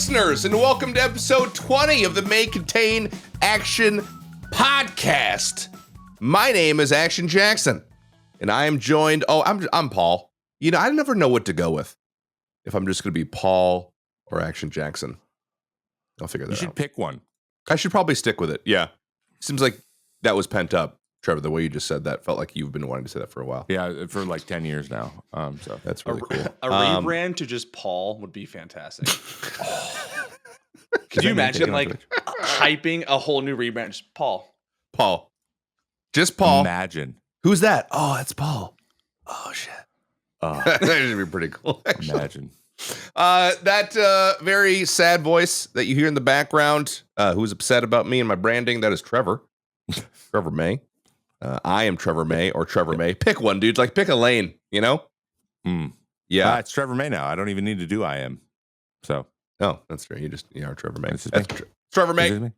listeners, and welcome to episode 20 of the May Contain Action podcast. My name is Action Jackson, and I am joined. I'm Paul. You know, I never know what to go with. If I'm just going to be Paul or Action Jackson, I'll figure that out. You should pick one. I should probably stick with it. Yeah, seems like that was pent up. Trevor, the way you just said that felt like you've been wanting to say that for a while. Yeah, for like 10 years now. So that's really cool. A rebrand to just Paul would be fantastic. Could you imagine hyping a whole new rebrand? Just Paul. Paul. Just Paul. Imagine. Who's that? Oh, that's Paul. Oh, shit. That should be pretty cool, actually. Imagine. That very sad voice that you hear in the background, who's upset about me and my branding, that is Trevor. Trevor May. I am Trevor May or Trevor May. Pick one, dude. Like, pick a lane, you know? Yeah. It's Trevor May now. I don't even need to do I am. So. Oh, that's true. You are Trevor May. That's Trevor May.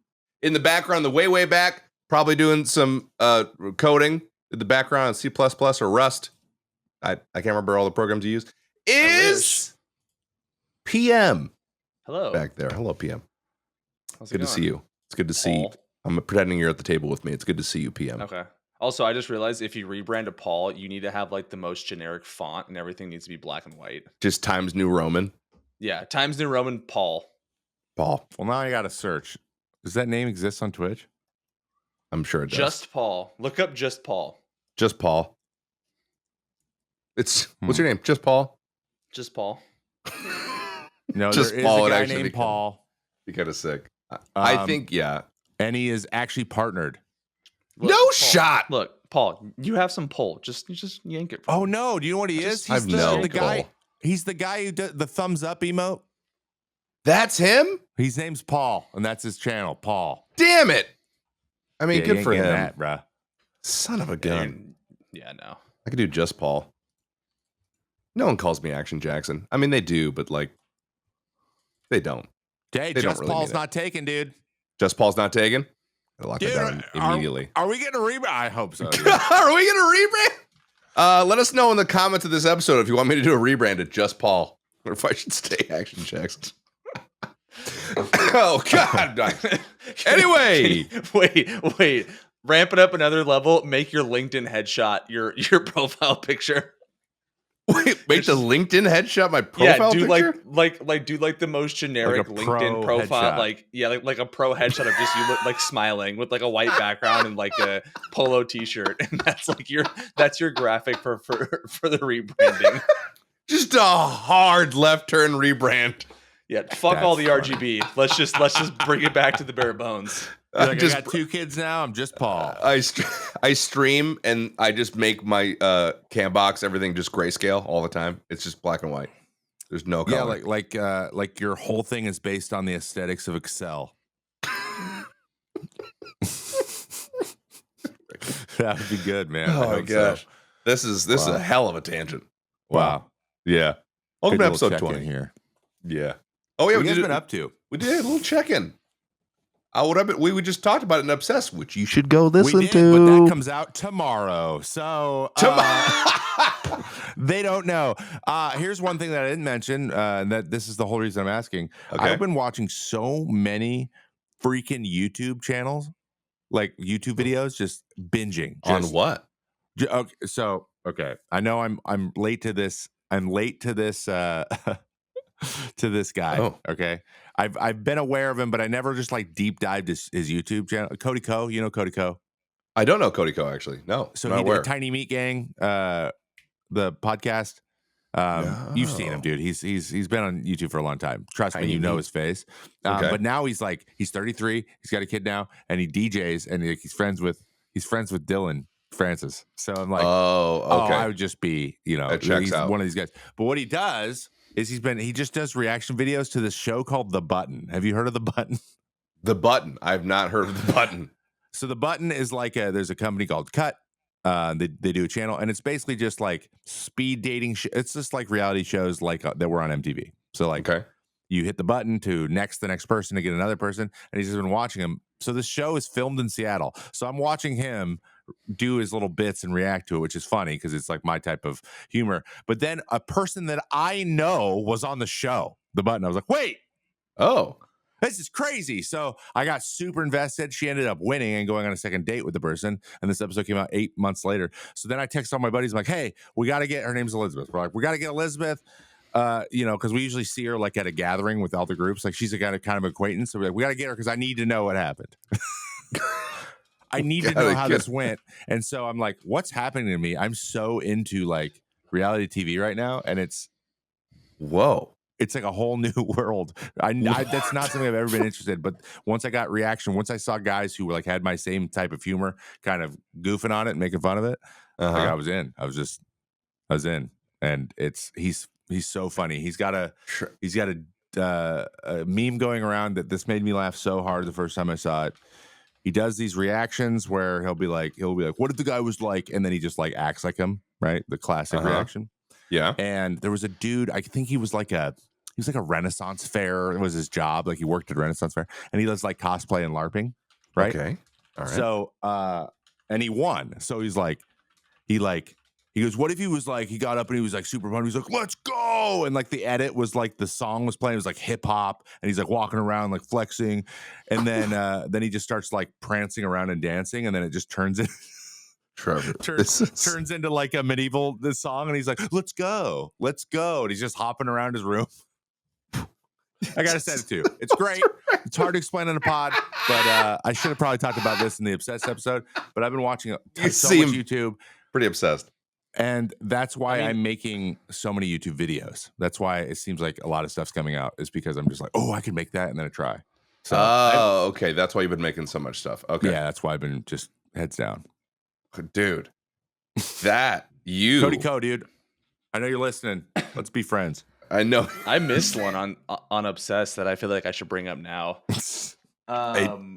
In the background, the way back, probably doing some coding in the background on C++ or Rust. I can't remember all the programs you use. Is PM. Hello. Back there. Hello, PM. How's it good going? to see you. It's good to see you. I'm pretending you're at the table with me. It's good to see you, PM. Okay. Also, I just realized if you rebrand to Paul, you need to have like the most generic font and everything needs to be black and white. Just Times New Roman. Yeah, Times New Roman Paul. Paul. Well, now I got to search. Does that name exist on Twitch? I'm sure it does. Just Paul. Look up Just Paul. Just Paul. It's what's your name? Just Paul? Just Paul. No, Just there Paul is a guy named Paul. Be kind of sick. I think, yeah. And he is actually partnered. Look, no Paul. shot. Look, Paul, you have some pull. Just yank it. Oh no! Do you know what he is? He's the guy. pull. He's the guy who does the thumbs up emote. That's him? His name's Paul, and that's his channel, Paul. Damn it! I mean, Yeah, good for him, that, bruh. Son of a gun. Yeah, no. I could do Just Paul. No one calls me Action Jackson. I mean, they do, but like, they don't. Hey, They don't Just really Paul's mean it. not taken, dude. Just Paul's not taken. Gotta lock it Dude, down immediately. Are we getting a rebrand? I hope so. Dude. Are we gonna rebrand? Let us know in the comments of this episode if you want me to do a rebrand of Just Paul, or if I should stay Action Jackson. Oh God! Anyway, wait. Ramp it up another level. Make your LinkedIn headshot your profile picture. make the LinkedIn headshot my profile do picture? do like the most generic Like a pro LinkedIn profile, headshot. like a pro headshot of just you look like smiling with like a white background and like a polo t-shirt, and that's like your graphic for the rebranding. Just a hard left turn rebrand. Yeah, fuck That's all the funny. RGB. Let's just bring it back to the bare bones. I got 2 kids now. I'm just Paul. I stream and I just make my cam box everything just grayscale all the time. It's just black and white. There's no color. Yeah, like your whole thing is based on the aesthetics of Excel. That would be good, man. Oh my gosh, this is a hell of a tangent. Wow. Yeah. Welcome Good to little episode check-in 20 here. Yeah. Oh yeah, What have you guys been up to? We did a little check-in. We just talked about it in Obsessed, which you should go listen We did, to. but that comes out tomorrow. So they don't know. Here's one thing that I didn't mention. That this is the whole reason I'm asking. Okay. I've been watching so many freaking YouTube channels, like YouTube videos, just binging. On what? Okay. I know I'm late to this. I'm late to this. To this guy. Oh. Okay. I've been aware of him, but I never just like deep dived his YouTube channel. Cody Ko, you know Cody Ko? I don't know Cody Ko actually. No. So not he aware. did Tiny Meat Gang, the podcast. You've seen him, dude. He's been on YouTube for a long time. Trust Tiny me, you know Meat. his face. Okay. But now he's 33. He's got a kid now, and he DJs, and he's friends with Dylan Francis. So I'm like, okay. I would just be, That checks he's out. one of these guys. But what he does is he just does reaction videos to this show called The Button. Have you heard of The Button? The Button. I've not heard of The Button. So The Button is there's a company called Cut. They do a channel, and it's basically just like speed dating. It's just like reality shows that were on MTV. So Okay. you hit the button to the next person to get another person, and he's just been watching him. So this show is filmed in Seattle. So I'm watching him do his little bits and react to it, which is funny because it's like my type of humor. But then a person that I know was on the show, The Button. I was like, wait, Oh. This is crazy. So I got super invested. She ended up winning and going on a second date with the person. And this episode came out 8 months later. So then I text all my buddies. I'm like, hey, we got to get, her name's Elizabeth. We're like, we got to get Elizabeth, because we usually see her like at a gathering with all the groups. Like she's a kind of acquaintance. So we're like, we got to get her because I need to know what happened. I need to know how this went. And so I'm like, what's happening to me? I'm so into like reality TV right now. And it's like a whole new world. I that's not something I've ever been interested in. But once I got reaction, once I saw guys who were like had my same type of humor, kind of goofing on it and making fun of it, like I was in. I was in. And he's so funny. He's got a meme going around that this made me laugh so hard the first time I saw it. He does these reactions where he'll be like, what if the guy was like, and then he just like acts like him, right? The classic reaction. Yeah. And there was a dude, I think he was like a Renaissance fair. It was his job. Like he worked at a Renaissance fair and he does like cosplay and LARPing. Right. Okay. All right. So, and he won. So he goes, what if he was like, he got up and he was like super pumped. He's like, let's go. And like the edit was like the song was playing. It was like hip hop. And he's like walking around, like flexing. And then he just starts like prancing around and dancing. And then it just turns in. Trevor turns into like a medieval song, and he's like, let's go, and he's just hopping around his room. I gotta send it to you. It's great. It's hard to explain on a pod, but I should have probably talked about this in the Obsessed episode, but I've been watching so much YouTube. Pretty obsessed. And that's why I'm making so many YouTube videos. That's why it seems like a lot of stuff's coming out, is because I'm just like, I can make that, and then I try. So okay. That's why you've been making so much stuff. Okay. Yeah, that's why I've been just heads down. Dude, that you Cody Co, dude, I know you're listening. Let's be friends. I know. I missed one on Obsessed that I feel like I should bring up now.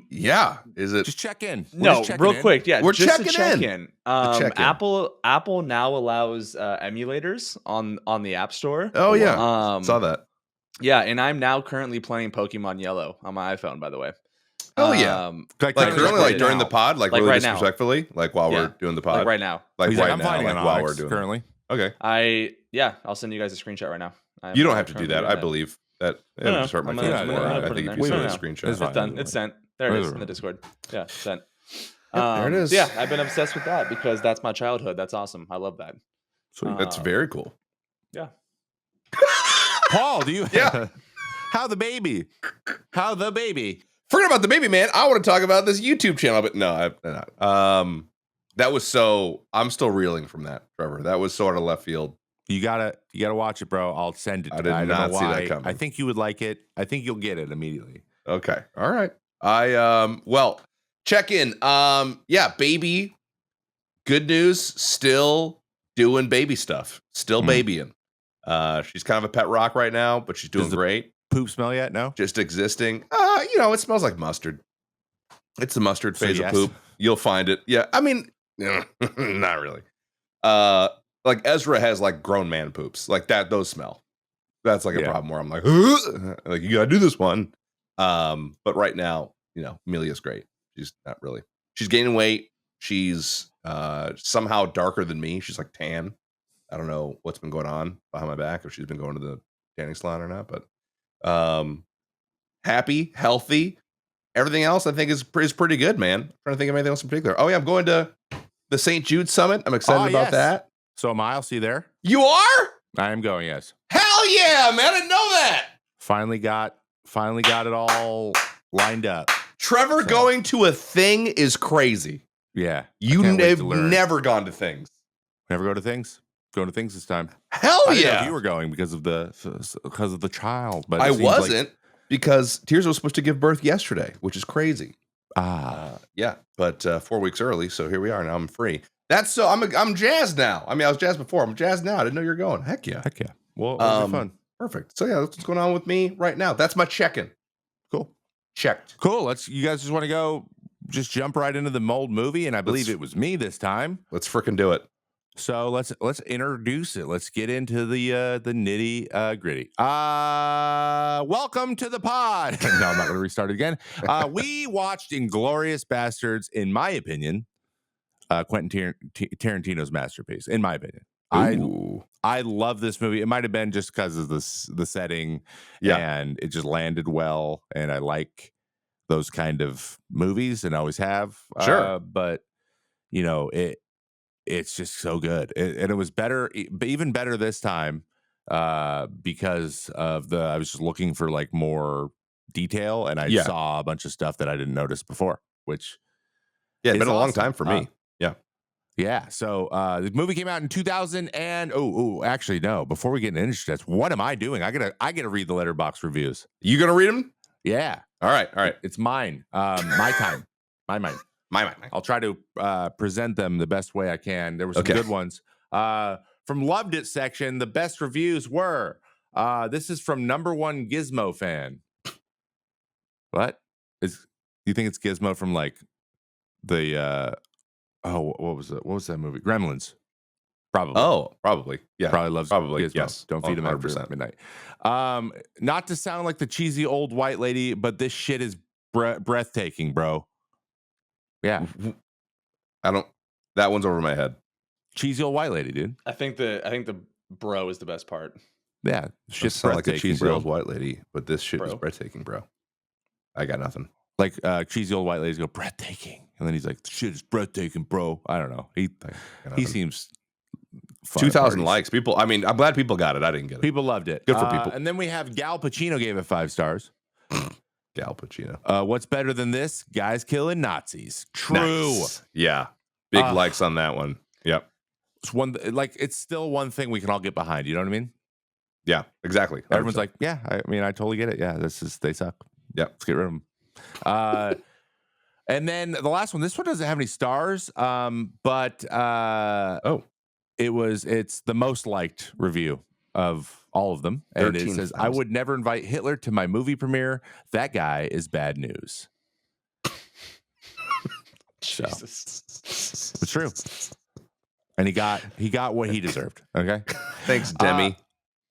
Yeah, is it? Just check in. No, real quick. Yeah, we're just checking in. Check in. Apple now allows emulators on the App Store. Oh yeah, saw that. Yeah, and I'm now currently playing Pokemon Yellow on my iPhone, by the way. Oh yeah, like currently, like during the pod, like really right disrespectfully, like while we're doing the pod, like right now, like right I'm now, finding like it while we're doing currently. Okay, I'll send you guys a screenshot right now. You don't have to do that. I believe that it'll just hurt my feelings more. I think if you send a screenshot, it's done. It's sent. There it is in the Discord. Yeah, sent. There it is. Yeah, I've been obsessed with that because that's my childhood. That's awesome. I love that. Sweet. That's very cool. Yeah. Paul, do you? Yeah. How the baby? Forget about the baby, man. I want to talk about this YouTube channel, but no, I'm not. That was so. I'm still reeling from that, Trevor. That was sort of left field. You gotta watch it, bro. I'll send it. I did not see that coming. I think you would like it. I think you'll get it immediately. Okay. All right. Well, check in. Yeah, baby. Good news. Still doing baby stuff. Still babying. She's kind of a pet rock right now, but she's doing great. Poop smell yet? No. Just existing. It smells like mustard. It's the mustard phase of poop. You'll find it. Yeah. I mean, not really. Like Ezra has like grown man poops like that. Those smell. That's like a problem where I'm like, like you gotta do this one. But right now, Amelia's great. She's not really. She's gaining weight. She's somehow darker than me. She's like tan. I don't know what's been going on behind my back, if she's been going to the tanning salon or not, but happy, healthy. Everything else I think is pretty good, man. I'm trying to think of anything else in particular. Oh yeah, I'm going to the St. Jude Summit. I'm excited about that. So am I. I'll see you there. You are? I am going, yes. Hell yeah, man. I didn't know that. Finally got it all lined up. Trevor going to a thing is crazy. Yeah. You have never gone to things. Never go to things? Going to things this time. Hell I yeah. didn't know if you were going because of the child. But I wasn't because Tears was supposed to give birth yesterday, which is crazy. Yeah, but 4 weeks early, so here we are. Now I'm free. That's so I'm jazzed now. I mean, I was jazzed before. I'm jazzed now. I didn't know you were going. Heck yeah. Well, it'll be fun. Perfect. So yeah, that's what's going on with me right now. That's my check-in. Cool. Checked. Cool. You guys just want to go just jump right into the mold movie, and I believe it was me this time. Let's freaking do it. So let's introduce it. Let's get into the nitty gritty. Welcome to the pod. No, I'm not going to restart it again. We watched Inglorious Basterds, in my opinion, Quentin Tarantino's masterpiece. In my opinion, Ooh. I love this movie. It might have been just because of the setting, and it just landed well. And I like those kind of movies, and always have. Sure. But you know, it's just so good, and it was better, even better this time, because of I was just looking for like more detail, and I saw a bunch of stuff that I didn't notice before, which it's is been a long awesome. time for me. Yeah. So the movie came out in 2000 and actually no. Before we get into industry stats, what am I doing? I gotta read the Letterboxd reviews. You gonna read them? Yeah. All right. It's mine. My time. My. I'll try to present them the best way I can. There were some good ones. From Loved It section, the best reviews were. This is from number one Gizmo fan. What you think it's Gizmo from like the what was it? What was that movie? Gremlins. Probably. Oh, probably. Yeah. Probably loves Gizmo. Yes. Don't feed him after midnight. Not to sound like the cheesy old white lady, but this shit is breathtaking, bro. Yeah. That one's over my head. Cheesy old white lady, dude. I think the bro is the best part. Yeah. Shit's sound like a cheesy old white lady, but this shit is breathtaking, bro. I got nothing. Like cheesy old white ladies go breathtaking, and then he's like, "Shit is breathtaking, bro." I don't know. He seems 2,000 likes. People. I mean, I'm glad people got it. I didn't get it. People loved it. Good for people. And then we have Gal Pacino gave it 5 stars. Gal Pacino. What's better than this? Guys killing Nazis. True. Nice. Yeah. Big likes on that one. Yep. It's still one thing we can all get behind. You know what I mean? Yeah. Exactly. 100%. Everyone's like, yeah. I mean, I totally get it. Yeah. they suck. Yeah. Let's get rid of them. And then the last one, this one doesn't have any stars, but it's the most liked review of all of them, and it says, "I would never invite Hitler to my movie premiere. That guy is bad news." Jesus. So, it's true, and he got what he deserved. Okay, thanks, Demi.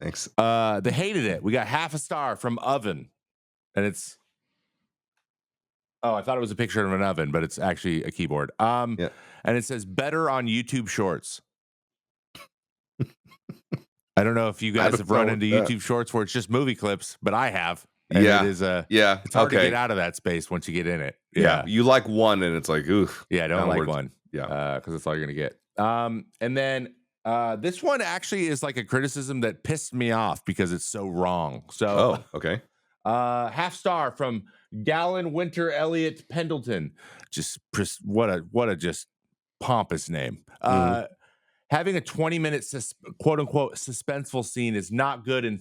Thanks. They hated it. We got half a star from Oven, and it's. Oh, I thought it was a picture of an oven, but it's actually a keyboard. And it says better on YouTube Shorts. I don't know if you guys have run into YouTube Shorts where it's just movie clips, but I have. And it is it's hard to get out of that space once you get in it. Yeah. You like one and it's like, oof. Yeah, I don't like one. Yeah. Because that's all you're going to get. And then this one actually is like a criticism that pissed me off because it's so wrong. So, okay. Half star from Gallon Winter Elliott Pendleton. Just what a just pompous name. Having a 20-minute quote unquote suspenseful scene is not good in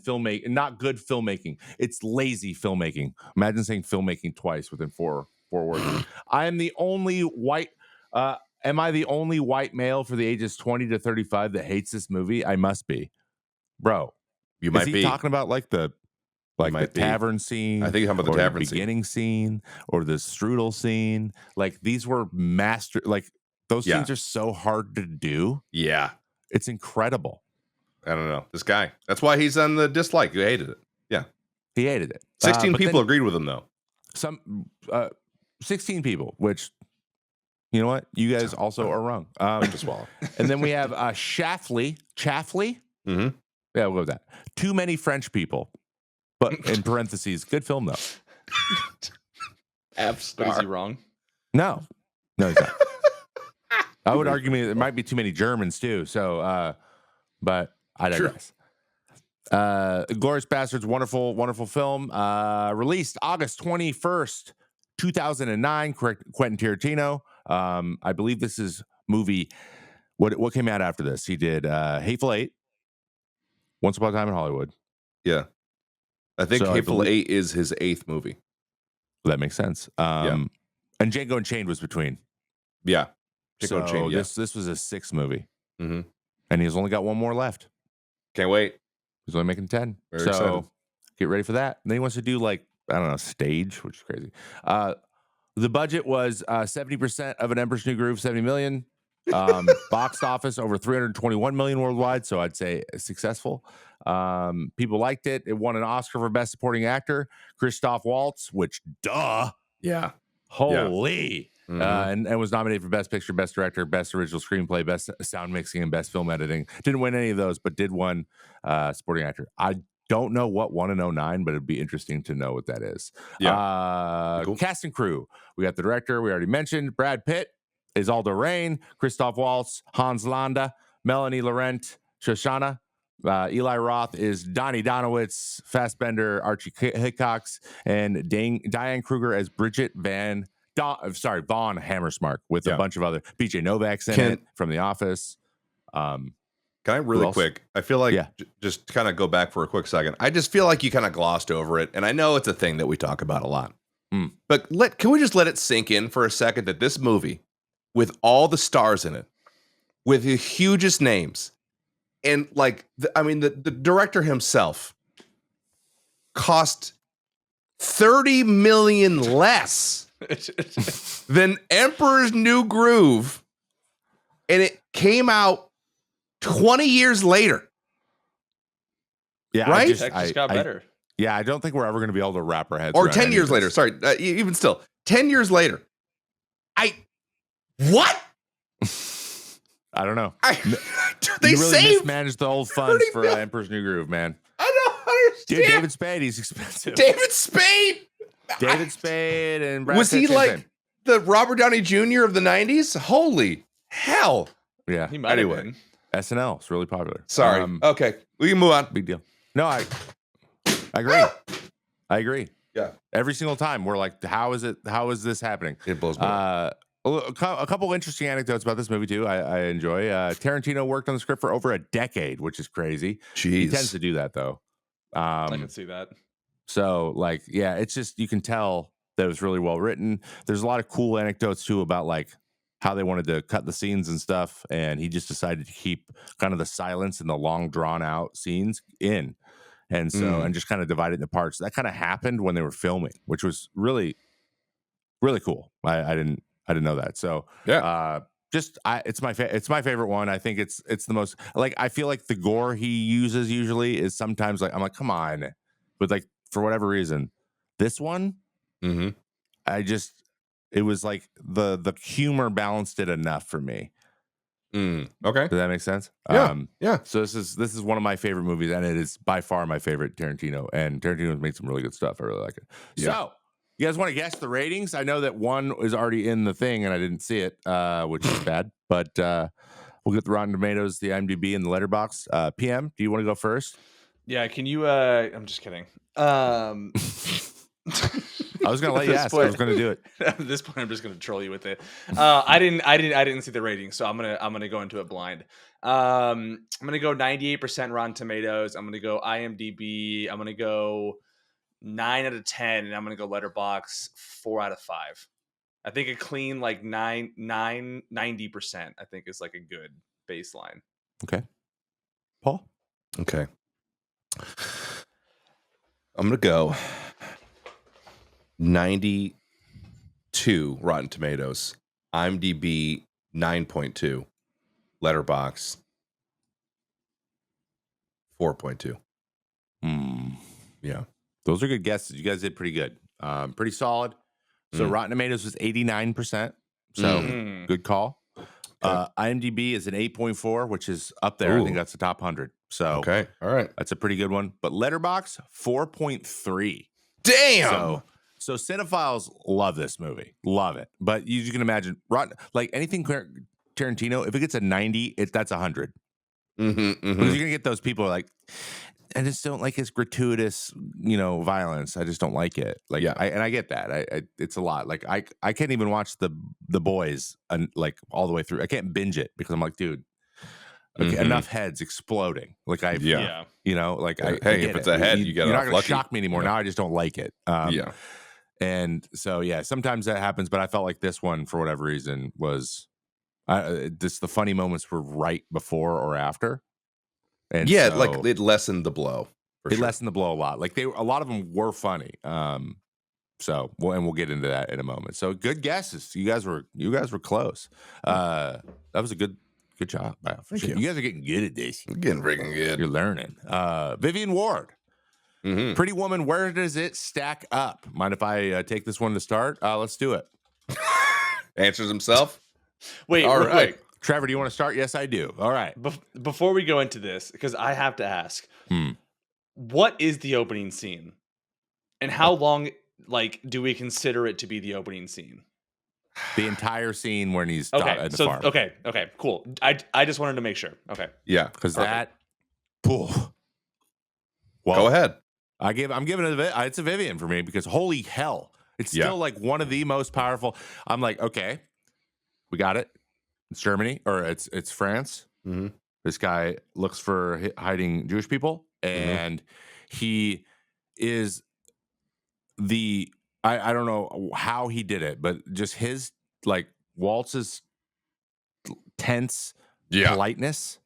not good filmmaking. It's lazy filmmaking. Imagine saying filmmaking twice within four words. I am the only white. Am I the only white male for the ages 20 to 35 that hates this movie? I must be, bro. You might be talking about like the tavern scene. I think you're talking about the tavern beginning scene or the strudel scene. Like these were those scenes are so hard to do. Yeah. It's incredible. I don't know. This guy. That's why he's on the dislike. You hated it. Yeah. He hated it. 16 people agreed with him though. 16 people, which you know what? You guys also are wrong. To swallow. And then we have Chaffley. Mm-hmm. Yeah, we'll go with that. Too many French people. But in parentheses, good film though. But is he wrong? No, he's not. I would argue there might be too many Germans too. So, but I digress. Inglorious Basterds, wonderful, wonderful film. Released August 21st, 2009. Quentin Tarantino. I believe this is movie. What came out after this? He did Hateful Eight, Once Upon a Time in Hollywood. Yeah. I think Hateful Eight is his 8th movie. That makes sense. And Django Unchained was between. Yeah. So Unchained, this was a 6th movie. Mm-hmm. And he's only got one more left. Can't wait. He's only making 10. Very excited. Get ready for that. And then he wants to do stage, which is crazy. The budget was 70% of An Emperor's New Groove, 70 million. Box office over 321 million worldwide, so I'd say successful. People liked it. It won an Oscar for Best Supporting Actor. Christoph Waltz, which yeah, Holy. Mhm. And was nominated for Best Picture, Best Director, Best Original Screenplay, Best Sound Mixing, and Best Film Editing. Didn't win any of those, but did win Supporting Actor. I don't know what won in 09, but it'd be interesting to know what that is. Yeah. Cool. Cast and crew. We got the director, we already mentioned. Brad Pitt is Aldo Rain, Christoph Waltz, Hans Landa, Melanie Laurent, Shoshana. Eli Roth is Donnie Donowitz, Fassbender, Archie Hickox, and Diane Kruger as Bridget Vaughn Hammersmark with a bunch of other BJ Novak's in it from The Office. Can I really quick? I feel like just kind of go back for a quick second. I just feel like you kind of glossed over it, and I know it's a thing that we talk about a lot. But can we just let it sink in for a second that this movie, with all the stars in it, with the hugest names, and like the director himself, cost $30 million less than Emperor's New Groove, and it came out 20 years later. Yeah, right? Tech just got better. Yeah, I don't think we're ever going to be able to wrap our heads or around 10 years later. Sorry, even still, 10 years later. What? I don't know. They you really saved mismanaged the old funds for Emperor's New Groove, man. I don't understand. Dude, David Spade, he's expensive. David Spade and Brad was Pitt, he same like thing. the Robert Downey Jr. of the 90s? Holy hell. Yeah. He might have been. SNL is really popular. Sorry. Okay, we can move on. Big deal. No, I agree. I agree. Yeah. Every single time we're like, how is this happening? It blows me away. A couple interesting anecdotes about this movie too. I enjoy. Tarantino worked on the script for over a decade, which is crazy. Jeez. He tends to do that though. I can see that. So like, yeah, it's just you can tell that it was really well written. There's a lot of cool anecdotes too about like how they wanted to cut the scenes and stuff, and he just decided to keep kind of the silence and the long drawn out scenes in, and so and just kind of divide it into parts. That kind of happened when they were filming, which was really, really cool. I didn't know that. So yeah, it's my favorite one. I think it's the most like I feel like the gore he uses usually is sometimes like I'm like come on, but like for whatever reason, this one, it was like the humor balanced it enough for me. Okay, does that make sense? Yeah. So this is one of my favorite movies, and it is by far my favorite Tarantino. And Tarantino's made some really good stuff. I really like it. Yeah. So you guys want to guess the ratings? I know that one is already in the thing, and I didn't see it, which is bad. But we'll get the Rotten Tomatoes, the IMDb, and the Letterbox. PM, do you want to go first? Yeah. Can you? I'm just kidding. I was gonna let you ask. I was gonna do it. At this point, I'm just gonna troll you with it. I didn't see the rating, so I'm gonna go into it blind. I'm gonna go 98% Rotten Tomatoes. I'm gonna go IMDb. I'm gonna go 9 out of 10, and I'm gonna go Letterbox 4 out of 5. I think a clean like 90%. I think is like a good baseline. Okay, Paul. Okay, I'm gonna go 92 Rotten Tomatoes, IMDb 9.2, Letterbox 4.2. Yeah, those are good guesses. You guys did pretty good. Pretty solid. So Rotten Tomatoes was 89%. So good call. IMDb is an 8.4, which is up there. I think that's the top 100. So okay, all right, that's a pretty good one. But Letterbox 4.3. Damn. So cinephiles love this movie, love it. But you can imagine, like anything Tarantino, if it gets a 90, that's 100. Because you're gonna get those people like, I just don't like his gratuitous, violence. I just don't like it. Like, yeah, I get that. It's a lot. Like, I can't even watch the Boys like all the way through. I can't binge it because I'm like, dude, okay, enough heads exploding. Like hey, if it's a head, you're not gonna shock me anymore. Now I just don't like it. And so sometimes that happens. But I felt like this one, for whatever reason, was the funny moments were right before or after. And like it lessened the blow. Lessened the blow a lot. Like a lot of them were funny. So we'll get into that in a moment. So good guesses. You guys were close. That was a good job. Wow. Thank you. You guys are getting good at this. You're getting freaking good. You're learning. Vivian Ward. Pretty Woman, where does it stack up? Mind if I take this one to start? Let's do it. Answers himself. Wait, All real right. quick. Trevor, do you want to start? Yes, I do. All right. Before we go into this, because I have to ask, what is the opening scene? And how long, like, do we consider it to be the opening scene? The entire scene when he's Okay, at the so farm. okay, cool. I just wanted to make sure. Okay, Yeah. Because perfect. well, Go ahead. I'm giving it it's a Vivian for me because holy hell, it's still like one of the most powerful. I'm like, okay, we got it. It's Germany or it's France. Mm-hmm. This guy looks for hiding Jewish people, and he is I don't know how he did it, but just his like Waltz's tense politeness.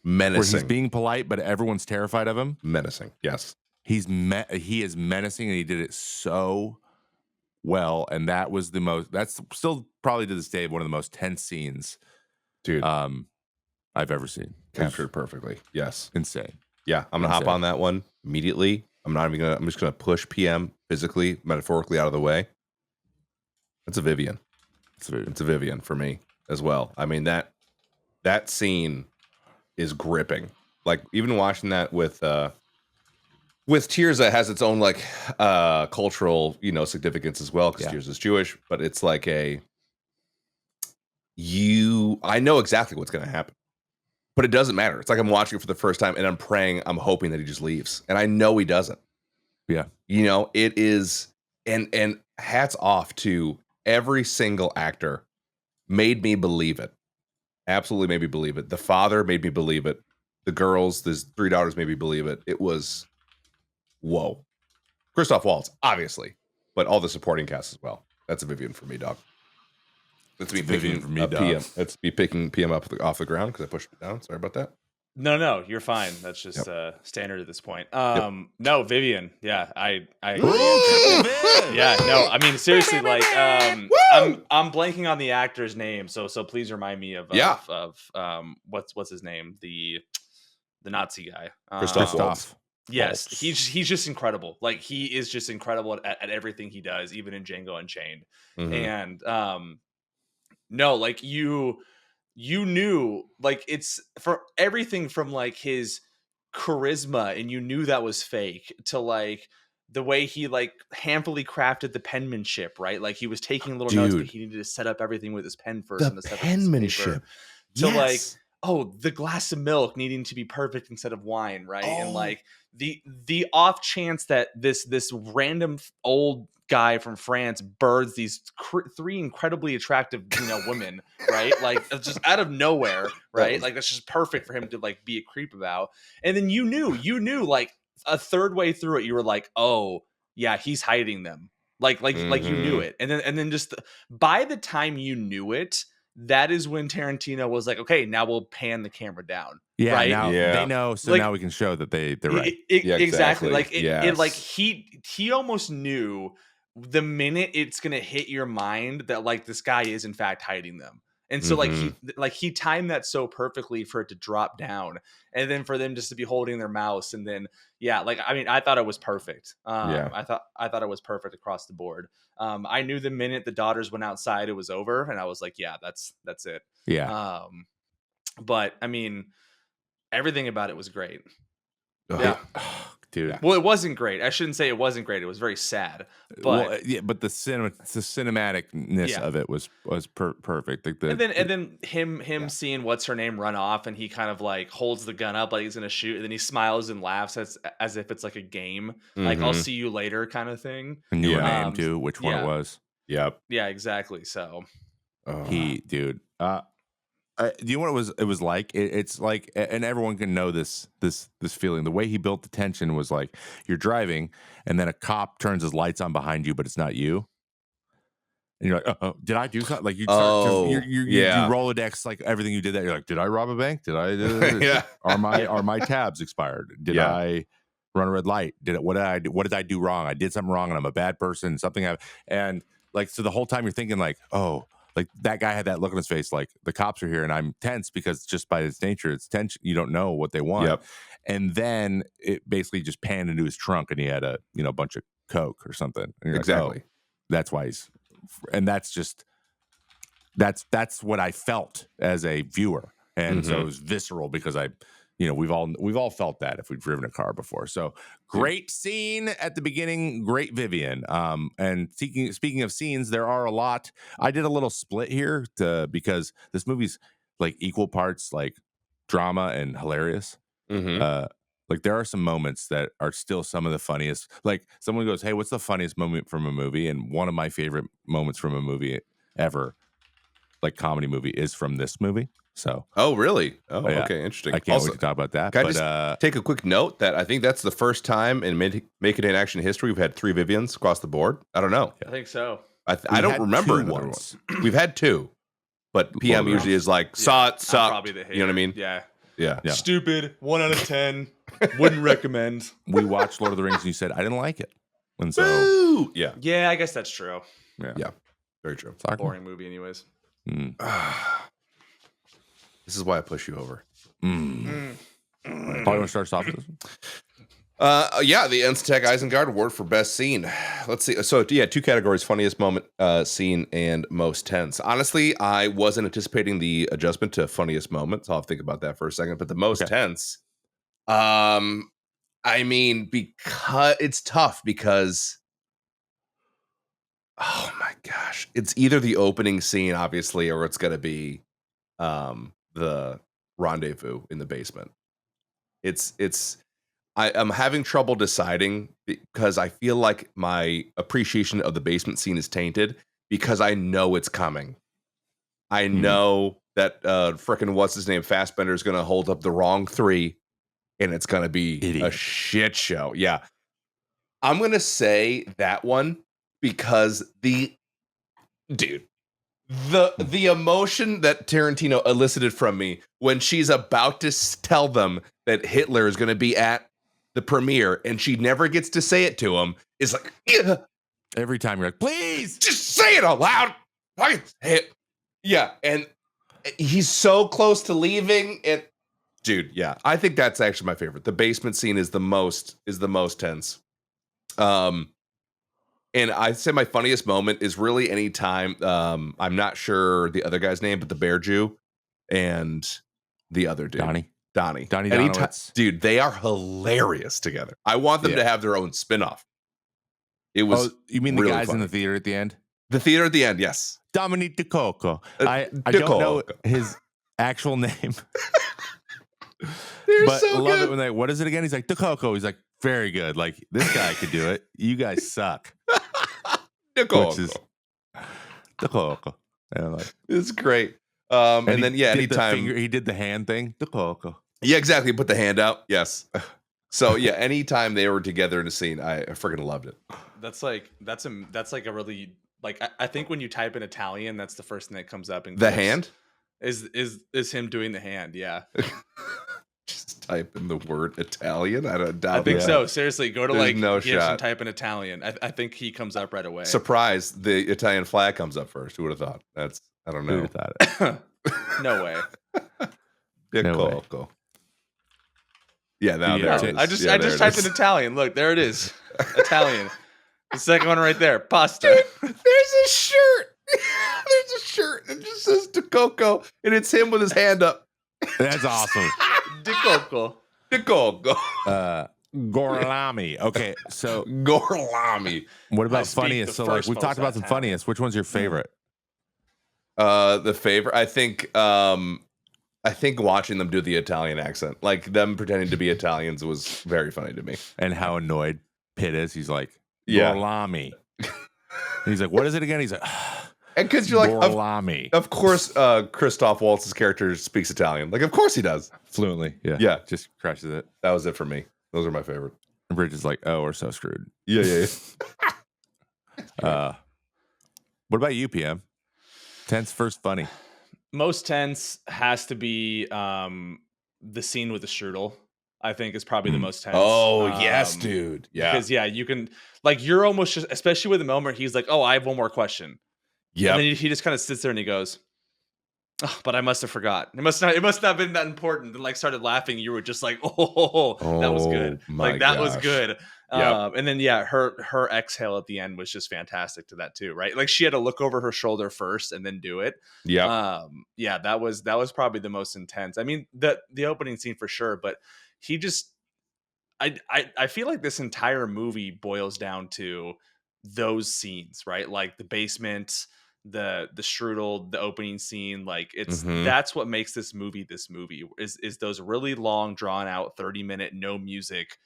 Menacing. Where he's being polite, but everyone's terrified of him. Menacing. Yes. He is menacing, and he did it so well. And that was that's still probably to this day one of the most tense scenes, dude, I've ever seen. Captured perfectly. Yes. Insane. Yeah. I'm gonna hop on that one immediately. I'm just gonna push PM physically, metaphorically out of the way. It's a Vivian. It's a Vivian for me as well. I mean, that scene is gripping. Like even watching that with Tirza has its own like cultural, significance as well, because Tirza is Jewish, but it's like I know exactly what's gonna happen. But it doesn't matter. It's like I'm watching it for the first time and I'm praying, I'm hoping that he just leaves. And I know he doesn't. Yeah. It is, and hats off to every single actor made me believe it. Absolutely made me believe it. The father made me believe it. The girls, his 3 daughters made me believe it. It was, whoa. Christoph Waltz, obviously, but all the supporting cast as well. That's a Vivian for me, dog. That's me picking PM. That's me picking PM up off the ground because I pushed it down. Sorry about that. No, you're fine. That's just standard at this point. No, Vivian. Yeah, I agree. Yeah, no, I mean seriously, like I'm blanking on the actor's name, so please remind me of what's his name, the Nazi guy, Christoph Waltz. Yes, he's just incredible. Like he is just incredible at everything he does, even in Django Unchained. And no, like you knew, like it's for everything from like his charisma, and you knew that was fake, to like the way he like handfully crafted the penmanship, right? Like he was taking little notes, but he needed to set up everything with his pen first. The penmanship. To like, the glass of milk needing to be perfect instead of wine, right? And like the off chance that this random old guy from France births these 3 incredibly attractive, women, right? Like just out of nowhere, right? Like that's just perfect for him to like be a creep about. And then you knew like a third way through it, you were like, oh yeah, he's hiding them. Like you knew it. And then just by the time you knew it, that is when Tarantino was like, okay, now we'll pan the camera down. Yeah, right? now they know, so like, now we can show that they're right. Exactly. Like like he almost knew the minute it's gonna hit your mind that like this guy is in fact hiding them. And so he timed that so perfectly for it to drop down, and then for them just to be holding their mouse, and then like I mean I thought it was perfect. I thought it was perfect across the board. I knew the minute the daughters went outside it was over, and I was like, yeah, that's it. Yeah. But I mean, everything about it was great. Yeah. Dude. Well, it wasn't great. I shouldn't say it wasn't great. It was very sad. But but the cinematicness of it was perfect. Like and then him seeing what's her name run off, and he kind of like holds the gun up like he's gonna shoot, and then he smiles and laughs as if it's like a game, like I'll see you later kind of thing. And your name too, which one it was. Yep. Yeah, exactly. So dude. Do you know what it was like? It's like, and everyone can know this feeling. The way he built the tension was like you're driving, and then a cop turns his lights on behind you, but it's not you. And you're like, did I do something? Like you Rolodex like everything you did. That you're like, did I rob a bank? Did I? Are my tabs expired? Did I run a red light? What did I do wrong? I did something wrong, and I'm a bad person. Something happened, and like so the whole time you're thinking like, like that guy had that look on his face, like the cops are here and I'm tense because just by its nature, it's tension. You don't know what they want. Yep. And then it basically just panned into his trunk and he had a bunch of coke or something. And exactly. Like, that's why and that's just that's what I felt as a viewer, and so it was visceral because we've all felt that if we've driven a car before. So great scene at the beginning, great Vivian. And speaking of scenes, there are a lot. I did a little split here because this movie's like equal parts like drama and hilarious. Like there are some moments that are still some of the funniest. Like someone goes, "Hey, what's the funniest moment from a movie?" And one of my favorite moments from a movie ever, like comedy movie, is from this movie. So, oh really? Oh, yeah, okay, interesting. I can't wait to talk about that. Can I But just take a quick note that I think that's the first time in Make It in Action history we've had 3 Vivians across the board. I don't know. I think so. I don't remember another once. one. We've had 2, but PM usually is like saw it, sucked. Probably the hater. You know what I mean? Yeah. Yeah. Stupid. 1 out of 10. Wouldn't recommend. We watched Lord of the Rings and you said I didn't like it, and so Woo! Yeah. Yeah, I guess that's true. Yeah. Very true. Sorry. Boring movie, anyways. This is why I push you over. Probably want to start off with this one? Yeah, the Enztech Isengard Award for Best Scene. Let's see. So, yeah, 2 categories: funniest moment, scene, and most tense. Honestly, I wasn't anticipating the adjustment to funniest moment, so I'll think about that for a second. But the most tense, I mean, because it's tough because, oh my gosh, it's either the opening scene, obviously, or it's going to be the rendezvous in the basement. I'm having trouble deciding because I feel like my appreciation of the basement scene is tainted because I know it's coming. I know that frickin' what's his name, Fassbender, is going to hold up the wrong 3, and it's going to be a shit show. Yeah, I'm going to say that one because the emotion that Tarantino elicited from me when she's about to tell them that Hitler is going to be at the premiere and she never gets to say it to him is like, ugh. Every time you're like, please Just say it out loud. Yeah, and he's so close to leaving, and dude, yeah, I think that's actually my favorite. The basement scene is the most tense. And I'd say my funniest moment is really any time I'm not sure the other guy's name, but the bear Jew and the other dude. Donnie Donowitz. Dude, they are hilarious together. I want them to have their own spinoff. It was you mean really the guys funny. in the theater at the end? The theater at the end, yes. Dominique DeCoco. I don't know his actual name. They're so love good. it when they, what is it again? He's like, DeCoco. He's like, very good. Like, this guy could do it. You guys suck. DeCoco. Like, it's great. And then, yeah, anytime. He did the hand thing. DeCoco. Yeah, exactly. Put the hand out. Yes. So, yeah, anytime they were together in a scene, I freaking loved it. That's like a really, like, I think when you type in Italian, that's the first thing that comes up. The hand? Is him doing the hand, yeah. Just type in the word Italian. I think so. Seriously, go to There's no gifs shot. and type in Italian. I think he comes up right away. Surprise! The Italian flag comes up first. Who would have thought? I don't know. Who would have thought it? No way. No way. Yeah, now there it is. I just Yeah, there it typed is. in Italian. Look, there it is. Italian. The second one right there. Pasta. There's a shirt. There's a shirt. It just says DeCoco, and it's him with his hand up. That's awesome. DeCoco. Gorlami. Okay, so Gorlami. what I about speak funniest? the So like first we've talked most about some Italian. funniest. Which one's your favorite? The favorite. I think watching them do the Italian accent, like them pretending to be Italians, was very funny to me. And how annoyed Pitt is. He's like, Yeah. Gorlami. And he's like, what is it again? He's like, And because you're like, Gorlami. of course, Christoph Waltz's character speaks Italian. Like, of course he does. Fluently. Yeah. Yeah. Just crushes it. That was it for me. Those are my favorite. And Bridge is like, oh, we're so screwed. Yeah. What about you, PM? Tense first funny. Most tense has to be the scene with the strudel. I think is probably the most tense. Oh, yes, dude. Yeah. Because you can, like, you're almost just, especially with the moment he's like, oh, I have one more question. Yeah. And then he just kind of sits there and he goes, Oh, but I must have forgot. It must not have been that important. And like started laughing. You were just like, oh, that was good. my Like that was gosh. good. Yep. And then her exhale at the end was just fantastic to that too, right? Like she had to look over her shoulder first and then do it. Yep. Yeah, that was probably the most intense. I mean, the opening scene for sure, but he just I feel like this entire movie boils down to those scenes, right? Like the basement, the strudel, the opening scene. Like that's what makes this movie is those really long, drawn out, 30-minute, no music,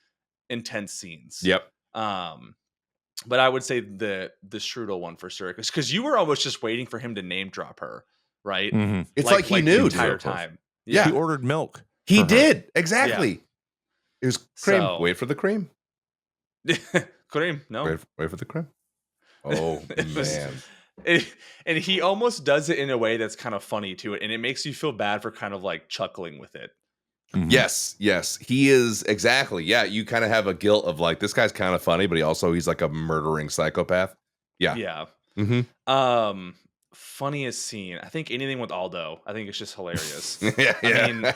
intense scenes. Yep. But I would say the strudel one for sure, because you were almost just waiting for him to name drop her, right? Mhm. It's like he knew the entire too. time. Yeah. He ordered milk. He did. Exactly. It was cream. So- Wait for the cream. Cream, no. Wait for the cream. Oh, It was- man. And he almost does it in a way that's kind of funny to it, and it makes you feel bad for kind of like chuckling with it. Mhm. Yes. He is exactly. Yeah, you kind of have a guilt of like, this guy's kind of funny, but he's like a murdering psychopath. Yeah. Yeah. Mm-hmm. Funniest scene. I think anything with Aldo. I think it's just hilarious. yeah. I mean,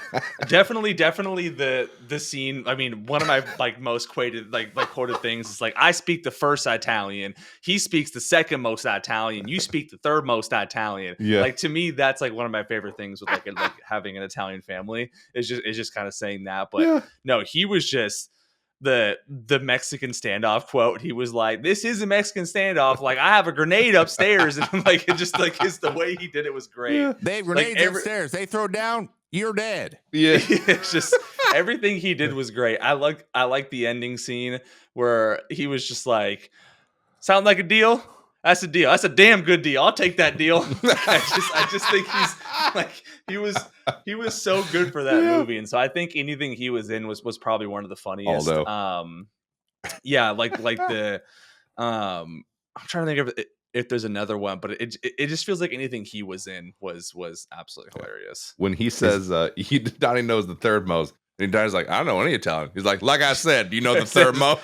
definitely the scene. I mean, one of my like most quoted quoted things is like, I speak the first Italian, he speaks the second most Italian, you speak the third most Italian. Yeah. Like to me, that's like one of my favorite things with like having an Italian family is just kind of saying that. But no, he was just the Mexican standoff quote. He was like, "This is a Mexican standoff. Like I have a grenade upstairs," and like it just like the way he did it was great. Yeah. They have grenades upstairs. They throw down, you're dead. Yeah. It's just everything he did was great. I like the ending scene where he was just like, "Sound like a deal? That's a deal. That's a damn good deal. I'll take that deal." I just think he's like he was so good for that movie, and so I think anything he was in was probably one of the funniest. Aldo. Yeah, like the I'm trying to think of if there's another one, but it just feels like anything he was in was absolutely hilarious. When he says Donnie knows the third most, and Donnie's like, I don't know any Italian. He's like I said, do you know the third most?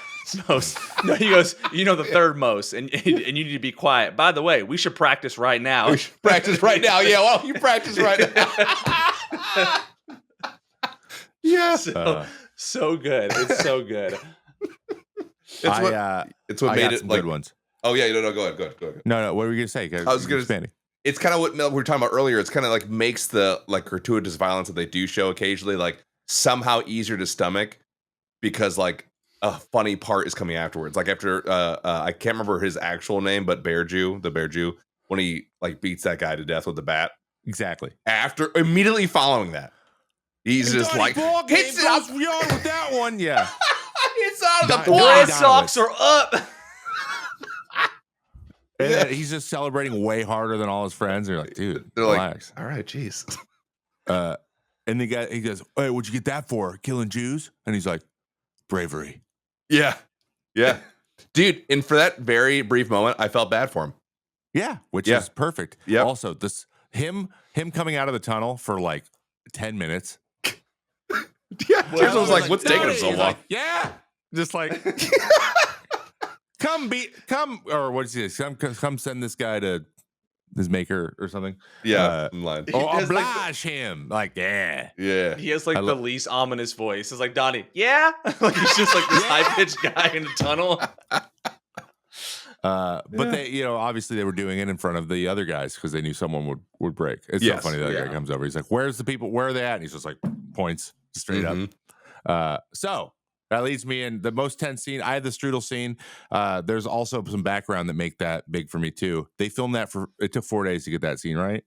No, he goes, you know the third most, and you need to be quiet. By the way, we should practice right now. We should practice right now. Yeah, well, you practice right now. Yeah. So good. It's so good. It's what made it like good ones. Oh yeah, no, go ahead. No, what were you gonna say? I was gonna expanding. It's kind of what we were talking about earlier. It's kind of like makes the like gratuitous violence that they do show occasionally like somehow easier to stomach because like a funny part is coming afterwards. Like after I can't remember his actual name, but the Bear Jew, when he like beats that guy to death with the bat. Exactly. After immediately following that, he's just like hits it up with that one. Yeah. It's on the Boy board. socks are up. And then he's just celebrating way harder than all his friends. They're like, dude, They're relax. like, all right, jeez. And the guy, he goes, hey, what'd you get that for? Killing Jews? And he's like, bravery. Yeah. Dude, and for that very brief moment, I felt bad for him. Yeah, which is perfect. Yep. Also, this him coming out of the tunnel for like 10 minutes. Yeah. James was like, what's taking him so long? Like, yeah. Just like come or what's he say? Come send this guy to his maker or something. Yeah. I'm lying. Or oblige him. Like, yeah. Yeah. He has like the least ominous voice. It's like Donnie, yeah. Like he's just like this high pitched guy in the tunnel. But they, obviously they were doing it in front of the other guys because they knew someone would break. It's so funny. The other guy comes over. He's like, "Where's the people? Where are they at?" And he's just like, points straight up. So that leads me in the most tense scene. I had the strudel scene. There's also some background that make that big for me too. They filmed that it took 4 days to get that scene right.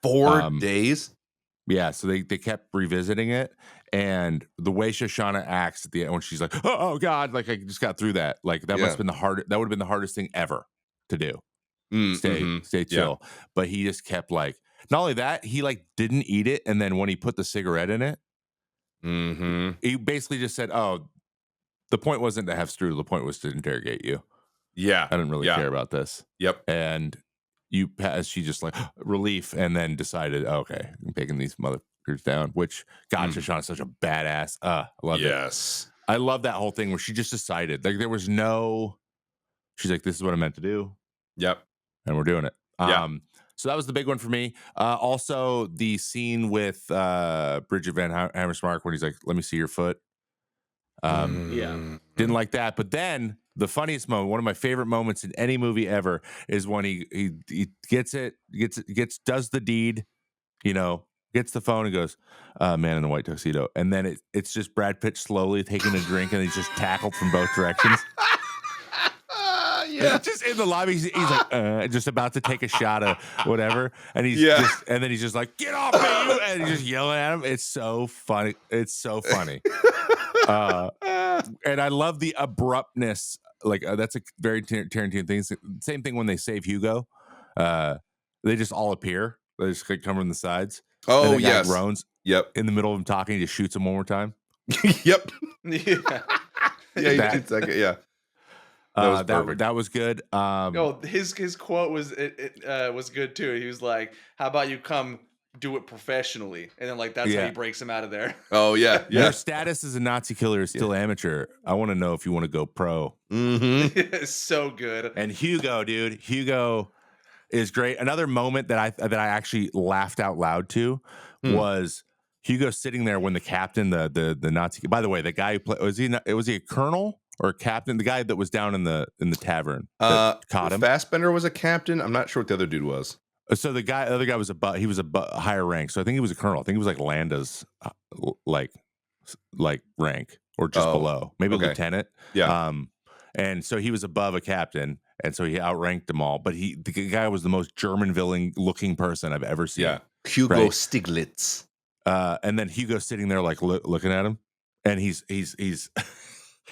4 days. Yeah, so they kept revisiting it, and the way Shoshana acts at the end when she's like, "Oh God," like I just got through that. Like that must have been that would have been the hardest thing ever to do. Stay chill. Yeah. But he just kept like, not only that, he like didn't eat it, and then when he put the cigarette in it, he basically just said, "Oh, the point wasn't to have strudel. The point was to interrogate you." Yeah, I didn't really care about this. Yep, and. She just like relief and then decided, okay, I'm taking these motherfuckers down, which God, Shoshana's such a badass. I love it. I love that whole thing where she just decided like there was she's like, this is what I meant to do. Yep. And we're doing it. So that was the big one for me. Also, the scene with Bridget Van Hammersmark when he's like, "Let me see your foot." Didn't like that. But then the funniest moment, one of my favorite moments in any movie ever, is when he does the deed, gets the phone and goes, "Man in the white tuxedo," and then it's just Brad Pitt slowly taking a drink, and he's just tackled from both directions. Yeah. Just in the lobby, he's like just about to take a shot of whatever, and then he's just like, "Get off me!" and he's just yelling at him. It's so funny. It's so funny. And I love the abruptness. Like that's a very Tarantino thing. Same thing when they save Hugo. They just all appear. They just come from the sides. Oh, and yes. Groans. Yep. In the middle of him talking, he just shoots him one more time. Yep. Yeah. Yeah. That was perfect. That was good. His quote was was good too. He was like, "How about you come do it professionally?" And then like that's how he breaks him out of there. Oh yeah. Your status as a Nazi killer is still amateur. I want to know if you want to go pro. It's so good. And Hugo, dude, Hugo is great. Another moment that I actually laughed out loud to was Hugo sitting there when the captain, the Nazi. By the way, the guy who played was he a colonel or a captain? The guy that was down in the tavern that caught him. Fassbender was a captain. I'm not sure what the other dude was. So the other guy was he was a higher rank. So I think he was a colonel. I think he was like Landa's like rank or just below, maybe lieutenant. Yeah. And so he was above a captain, and so he outranked them all. But the guy was the most German villain looking person I've ever seen. Yeah, Hugo Stiglitz. And then Hugo's sitting there like looking at him, and he's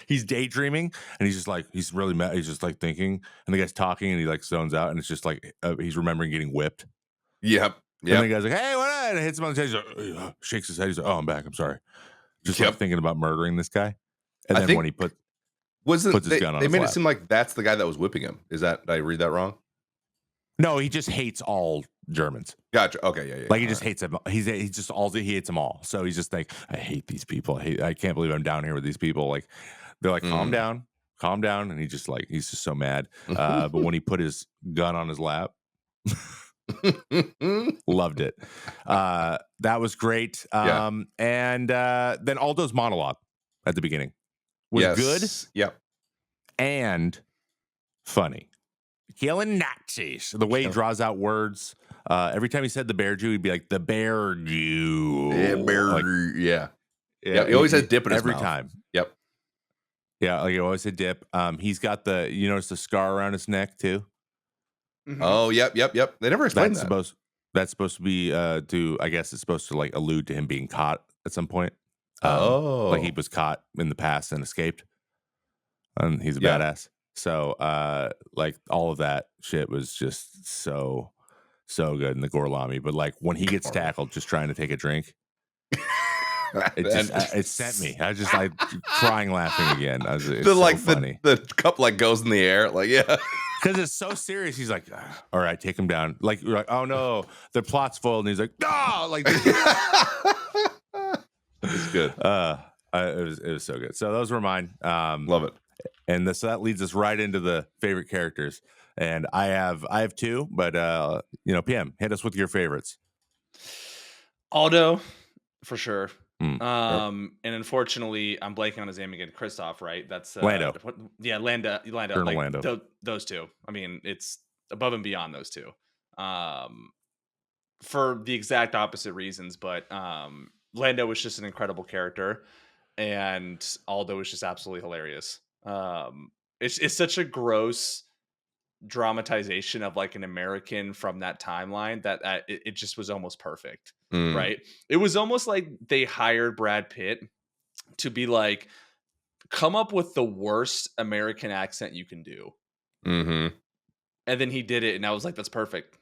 he's daydreaming, and he's just like he's really mad. He's just like thinking, and the guy's talking, and he like zones out, and it's just like he's remembering getting whipped. Yep. And the guy's like, "Hey, what?" And it hits him on the head. He's like, shakes his head. He's like, "Oh, I'm back. I'm sorry." Just like thinking about murdering this guy. And then when he puts his gun on, they his made lap. it seem like that's the guy that was whipping him. Did I read that wrong? No, he just hates all Germans. Gotcha. Okay, yeah. Like he just hates them. He hates them all. So he's just like, I hate these people. I can't believe I'm down here with these people. Like they're like, calm down, and he's just so mad. But when he put his gun on his lap, loved it. That was great. And then Aldo's monologue at the beginning was good. Yep. And funny. Killing Nazis. The way he draws out words. Every time he said the bear Jew, he'd be like, the bear Jew. Yeah, bear like, Jew. Yeah. He always had dip in his every mouth. time. Yep. Yeah, like he always had dip. He's got you notice the scar around his neck too? Mm-hmm. Oh, yep. They never explained that. That's supposed to be I guess it's supposed to like allude to him being caught at some point. Like he was caught in the past and escaped. And he's a badass. So like all of that shit was just so good in the Gorlami. But like when he gets tackled just trying to take a drink, it sent me. I was just like crying laughing again. It's so funny. The cup like goes in the air. Like, yeah. Because it's so serious. He's like, all right, take him down. Like, you're like, oh no, the plot's foiled. And he's like, no, like it's good. It was so good. So those were mine. Love it. And so that leads us right into the favorite characters. And I have two, but PM, hit us with your favorites. Aldo, for sure. And unfortunately, I'm blanking on his name again. Christoph, right? That's Lando. Lando. Colonel like Lando. Those two. I mean, it's above and beyond those two. For the exact opposite reasons, but Lando was just an incredible character, and Aldo was just absolutely hilarious. It's such a gross dramatization of like an American from that timeline that it just was almost perfect. Right? It was almost like they hired Brad Pitt to be like, come up with the worst American accent you can do. And then he did it, and I was like, that's perfect.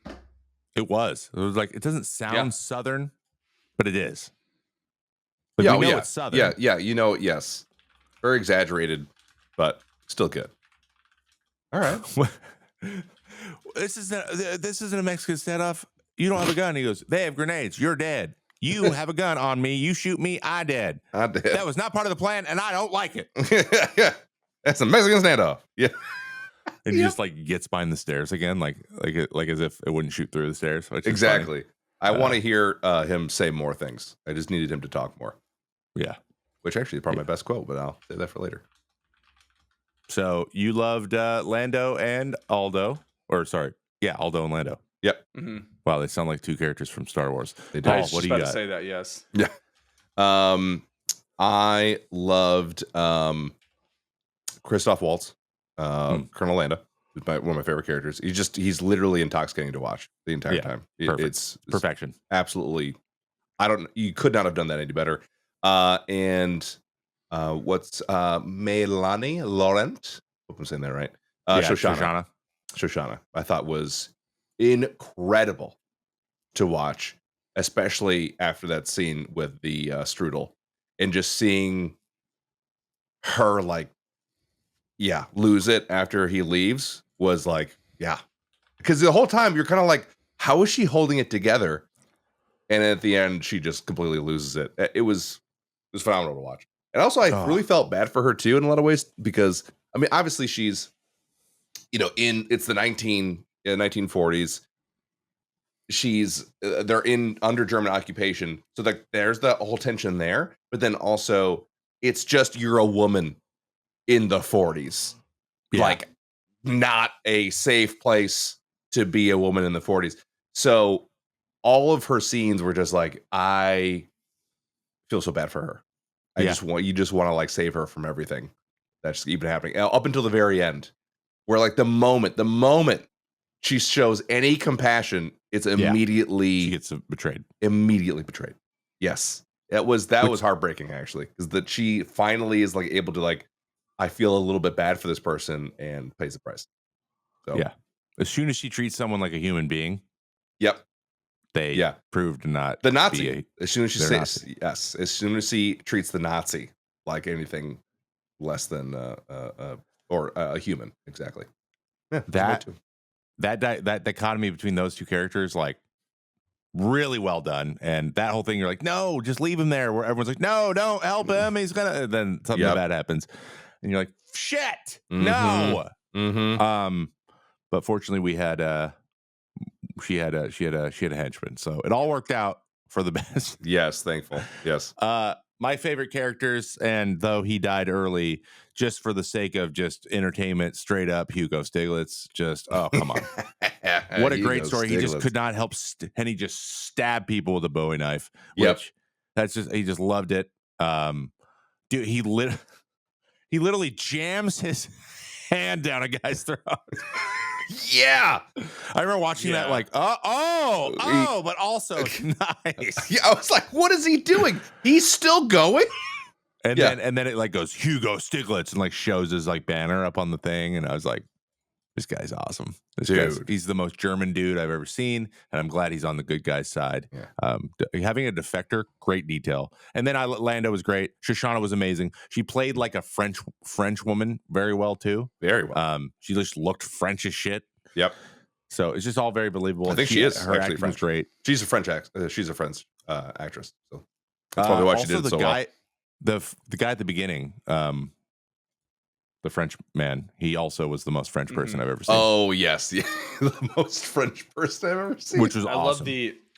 It was like, it doesn't sound Southern, but it is. But it's Southern. Yeah. Yes. Very exaggerated, but still good. All right. This isn't a Mexican standoff. You don't have a gun. He goes, they have grenades. You're dead. You have a gun on me. You shoot me. I dead. That was not part of the plan, and I don't like it. Yeah. That's a Mexican standoff. Yeah. and he just like gets behind the stairs again, like as if it wouldn't shoot through the stairs. Which is funny. I want to hear him say more things. I just needed him to talk more. Yeah. Which actually is probably my best quote, but I'll say that for later. So you loved Lando and Aldo, Aldo and Lando. Yep. Mm-hmm. Wow, they sound like two characters from Star Wars. They do. I was what just do you about got? to say that. Yes. Yeah. I loved Christoph Waltz, Colonel Lando. Who's one of my favorite characters. He's literally intoxicating to watch the entire time. It's perfection. Absolutely. You could not have done that any better. And what's Melanie Laurent? Hope I'm saying that right. Shoshana, I thought was incredible to watch, especially after that scene with the strudel and just seeing her lose it after he leaves was like, yeah. Because the whole time you're kind of like, how is she holding it together? And at the end, she just completely loses it. It was phenomenal to watch. And also, I really felt bad for her too in a lot of ways because, I mean, obviously she's, it's the 1940s. They're under German occupation. So like there's the whole tension there. But then also it's just you're a woman in the 40s. Yeah. Like not a safe place to be a woman in the 40s. So all of her scenes were just like, I feel so bad for her. You just want to like save her from everything that's even happening up until the very end, where like the moment she shows any compassion, it's immediately she gets betrayed. Immediately betrayed. Yes, that was heartbreaking actually, because that she finally is like able to like, I feel a little bit bad for this person and pays the price. So yeah, as soon as she treats someone like a human being, yep. They proved not the Nazi. As soon as she says Nazi. Yes, as soon as she treats the Nazi like anything less than or a human, exactly. Yeah, that dichotomy between those two characters, like really well done. And that whole thing, you're like, no, just leave him there. Where everyone's like, no, don't help him. He's gonna. Then something bad happens, and you're like, shit, no. Mm-hmm. But fortunately, we had she had a henchman, so it all worked out for the best. Yes, thankful. Yes. My favorite characters, and though he died early, just for the sake of just entertainment, straight up Hugo Stiglitz. Just come on, what a great story! Stiglitz. He just could not help, and he just stabbed people with a Bowie knife. Which he just loved it. Dude, he literally jams his hand down a guy's throat. Yeah, I remember watching that like, but also nice. Yeah, I was like, what is he doing? He's still going. And then it like goes Hugo Stiglitz and like shows his like banner up on the thing, and I was like, this guy's awesome. He's the most German dude I've ever seen, and I'm glad he's on the good guy's side. Yeah. Having a defector, great detail. And then Lando was great. Shoshana was amazing. She played like a French woman very well too. Very well. She just looked French as shit. Yep. So it's just all very believable. I think she is her actually acting French. Was great. She's a French she's a French actress. So that's probably why she did it so well. The guy at the beginning, the French man, he also was the most French person I've ever seen. Oh yes, yeah, the most French person I've ever seen. Which was awesome.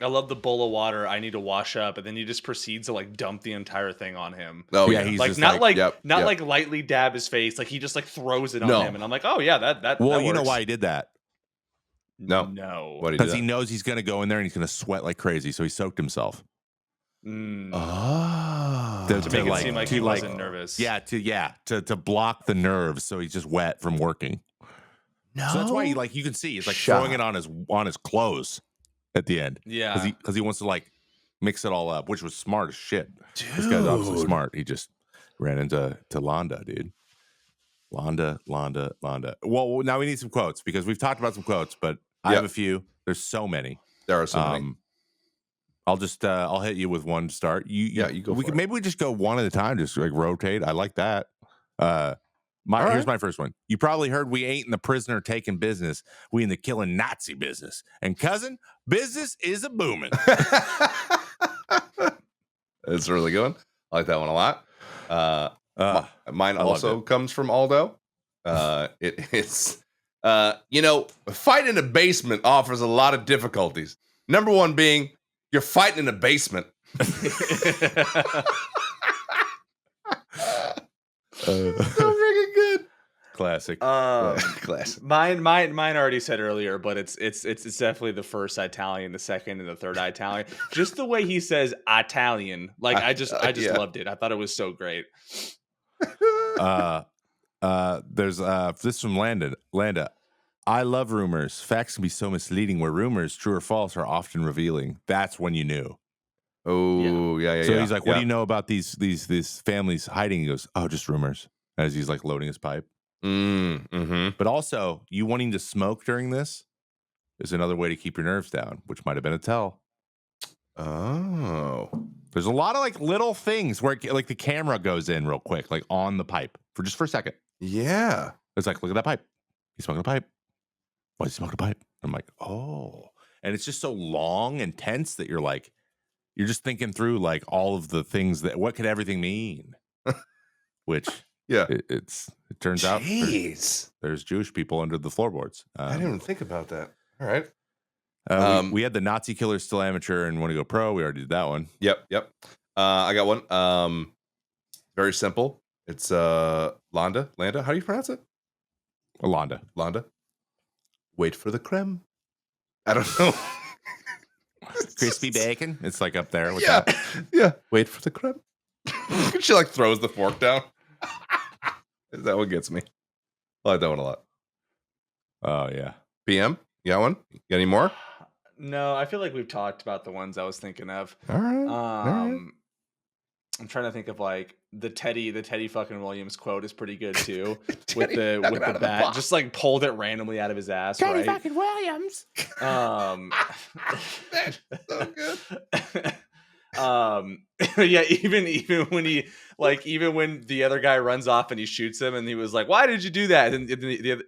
I love the bowl of water. I need to wash up, and then he just proceeds to like dump the entire thing on him. Oh yeah, he's like not like lightly dab his face, like he just like throws it on him, and I'm like, oh yeah, that. Well, that you works. know why he did that? No, because he knows he's gonna go in there and he's gonna sweat like crazy, so he soaked himself. To make it seem like he wasn't nervous. To block the nerves, so he's just wet from working. No, so that's why you can see he's like throwing it on his clothes at the end. Yeah, because he wants to like mix it all up, which was smart as shit. Dude. This guy's obviously smart. He just ran into Londa, dude. Londa. Well, now we need some quotes because we've talked about some quotes, but I have a few. There's so many. There are so many. I'll hit you with one to start. You go. Maybe we just go one at a time, just like rotate. I like that. Here's my first one. You probably heard we ain't in the prisoner taking business. We in the killing Nazi business. And cousin, business is a booming. It's a really good one. I like that one a lot. Mine also comes from Aldo. It's Fighting in a basement offers a lot of difficulties. Number one being you're fighting in a basement. So freaking good. Classic. Classic. Mine already said earlier, but it's definitely the first Italian, the second, and the third Italian. Just the way he says Italian, like I just loved it. I thought it was so great. There's this from Landa. I love rumors. Facts can be so misleading. Where rumors, true or false, are often revealing. That's when you knew. Oh yeah. So he's like, "What do you know about these families hiding?" He goes, "Oh, just rumors." As he's like loading his pipe. Mm-hmm. But also, you wanting to smoke during this is another way to keep your nerves down, which might have been a tell. Oh, there's a lot of like little things where like the camera goes in real quick, like on the pipe for a second. Yeah, it's like, look at that pipe. He's smoking a pipe. Why is he smoking a pipe? I'm like, oh, and it's just so long and tense that you're just thinking through like all of the things that what could everything mean, which. Yeah, it turns out there's Jewish people under the floorboards. I didn't even think about that. All right. We had the Nazi killer still amateur and want to go pro. We already did that one. Yep. I got one. Very simple. It's Landa. How do you pronounce it? Landa. Wait for the creme. I don't know. Crispy bacon. It's like up there. With yeah. That. Yeah. Wait for the creme. She like throws the fork down. That one gets me. I like that one a lot. Oh yeah. PM, you got one? You got any more? No, I feel like we've talked about the ones I was thinking of. All right. I'm trying to think of like the Teddy fucking Williams quote is pretty good too. with the bat, just like pulled it randomly out of his ass. Teddy right? fucking Williams. That's so good. Yeah, even when he like even when the other guy runs off and he shoots him and he was like, why did you do that? And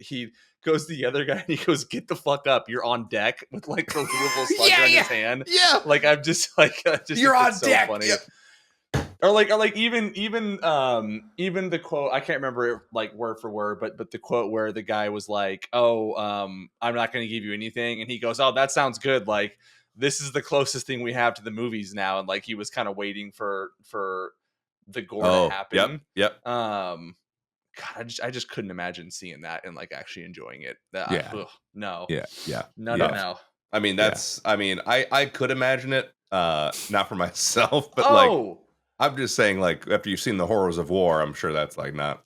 he goes to the other guy and he goes, get the fuck up, you're on deck, with like the Louisville slugger in his hand. Like I'm just you're on deck. Funny. Or even the quote, I can't remember it like word for word, but the quote where the guy was like, I'm not going to give you anything, and he goes, oh, that sounds good, like this is the closest thing we have to the movies now, and like he was kind of waiting for the gore to happen. Yep. God, I just couldn't imagine seeing that and like actually enjoying it. No. Yeah. No. I mean, I could imagine it, not for myself, but like I'm just saying, like, after you've seen the horrors of war, I'm sure that's like not.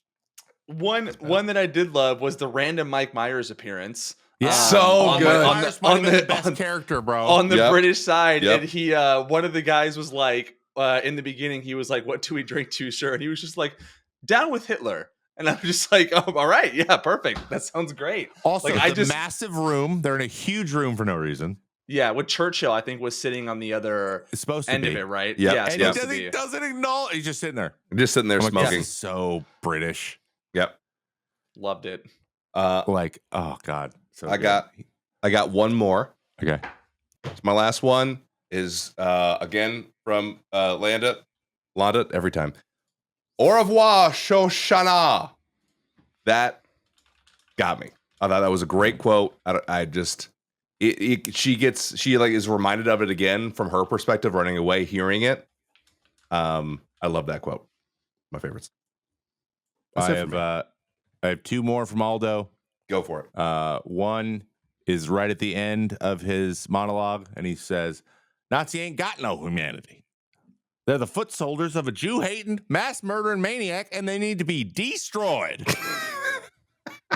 One that I did love was the random Mike Myers appearance. Yeah, so good. On the best character, bro. On the British side, and he, one of the guys was like, in the beginning, he was like, "What do we drink to, sir?" And he was just like, "Down with Hitler." And I'm just like, "Oh, all right, yeah, perfect. That sounds great." Also, like, massive room. They're in a huge room for no reason. Yeah, with Churchill, I think, was sitting on the other end of it, right? Yep. Yeah, and he doesn't acknowledge. He's just sitting there. Smoking. Like, so British. Yep. Loved it. Like, oh God. So I got one more. Okay. So my last one is again from Landa every time. Au revoir, Shoshana. That got me. I thought that was a great quote. She is reminded of it again from her perspective, running away, hearing it. I love that quote. My favorites. I have two more from Aldo. Go for it. One is right at the end of his monologue, and he says, Nazi ain't got no humanity. They're the foot soldiers of a Jew-hating, mass-murdering maniac, and they need to be dee-stroyed.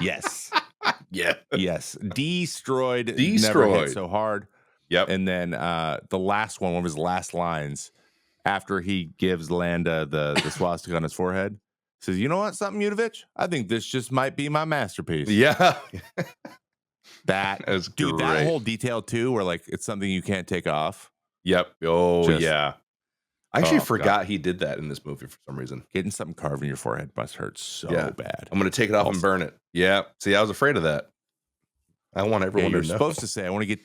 Yes. Yeah. Yes. Dee-stroyed. Dee-stroyed. Never hit so hard. Yep. And then the last one of his last lines, after he gives Landa the swastika on his forehead, says, you know what, something, Yudovich? I think this just might be my masterpiece. Yeah. That is dude, great. That whole detail too, where like it's something you can't take off. Yep. Yeah. I actually forgot he did that in this movie for some reason. Getting something carved in your forehead must hurt so bad. I'm going to take it off and burn it. Yeah. See, I was afraid of that. I want everyone to know. You're supposed to say, I want to get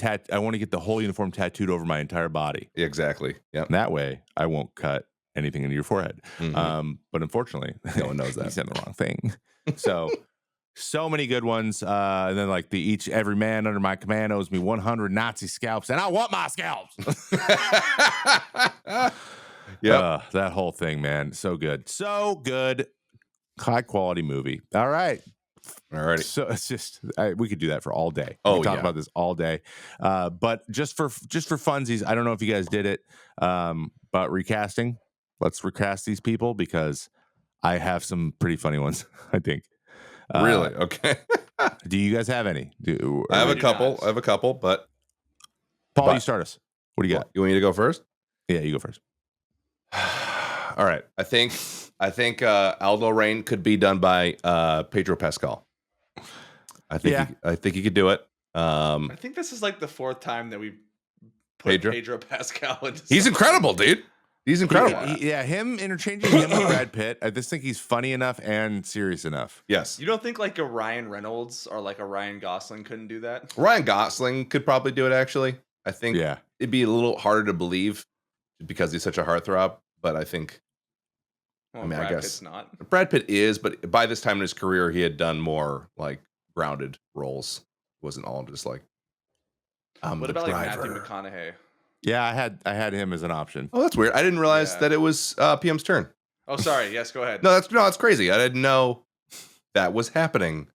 the whole uniform tattooed over my entire body. Exactly. Yeah. That way I won't cut anything into your forehead. Mm-hmm. But unfortunately, no one knows that. He said the wrong thing. So So many good ones. And then like every man under my command owes me 100 Nazi scalps, and I want my scalps. Yep. That whole thing, man. So good. So good. High quality movie. All right. Alrighty. So it's just we could do that for all day. Oh, we could talk yeah. about this all day. But just for funsies, I don't know if you guys did it. But recasting. Let's recast these people because I have some pretty funny ones, I think. Really? Okay. Do you guys have any? I have a do couple. not. I have a couple, but Paul, but- you start us. What do you got? you want me to go first? Yeah, you go first. All right. I think Aldo Rain could be done by Pedro Pascal. I think he could do it. I think this is like the fourth time that we put Pedro Pascal into. He's something. incredible, dude. He's incredible. Him interchanging him with Brad Pitt. I just think he's funny enough and serious enough. Yes. You don't think like a Ryan Reynolds or like a Ryan Gosling couldn't do that? Ryan Gosling could probably do it, actually. I think it'd be a little harder to believe because he's such a heartthrob, but I think Well, I Brad guess Pitt's not. Brad Pitt is, but by this time in his career, he had done more like grounded roles. It wasn't all just like What about like Matthew McConaughey? Yeah, I had him as an option. Oh, that's weird. I didn't realize that it was PM's turn. Oh, sorry. Yes, go ahead. No, that's crazy. I didn't know that was happening.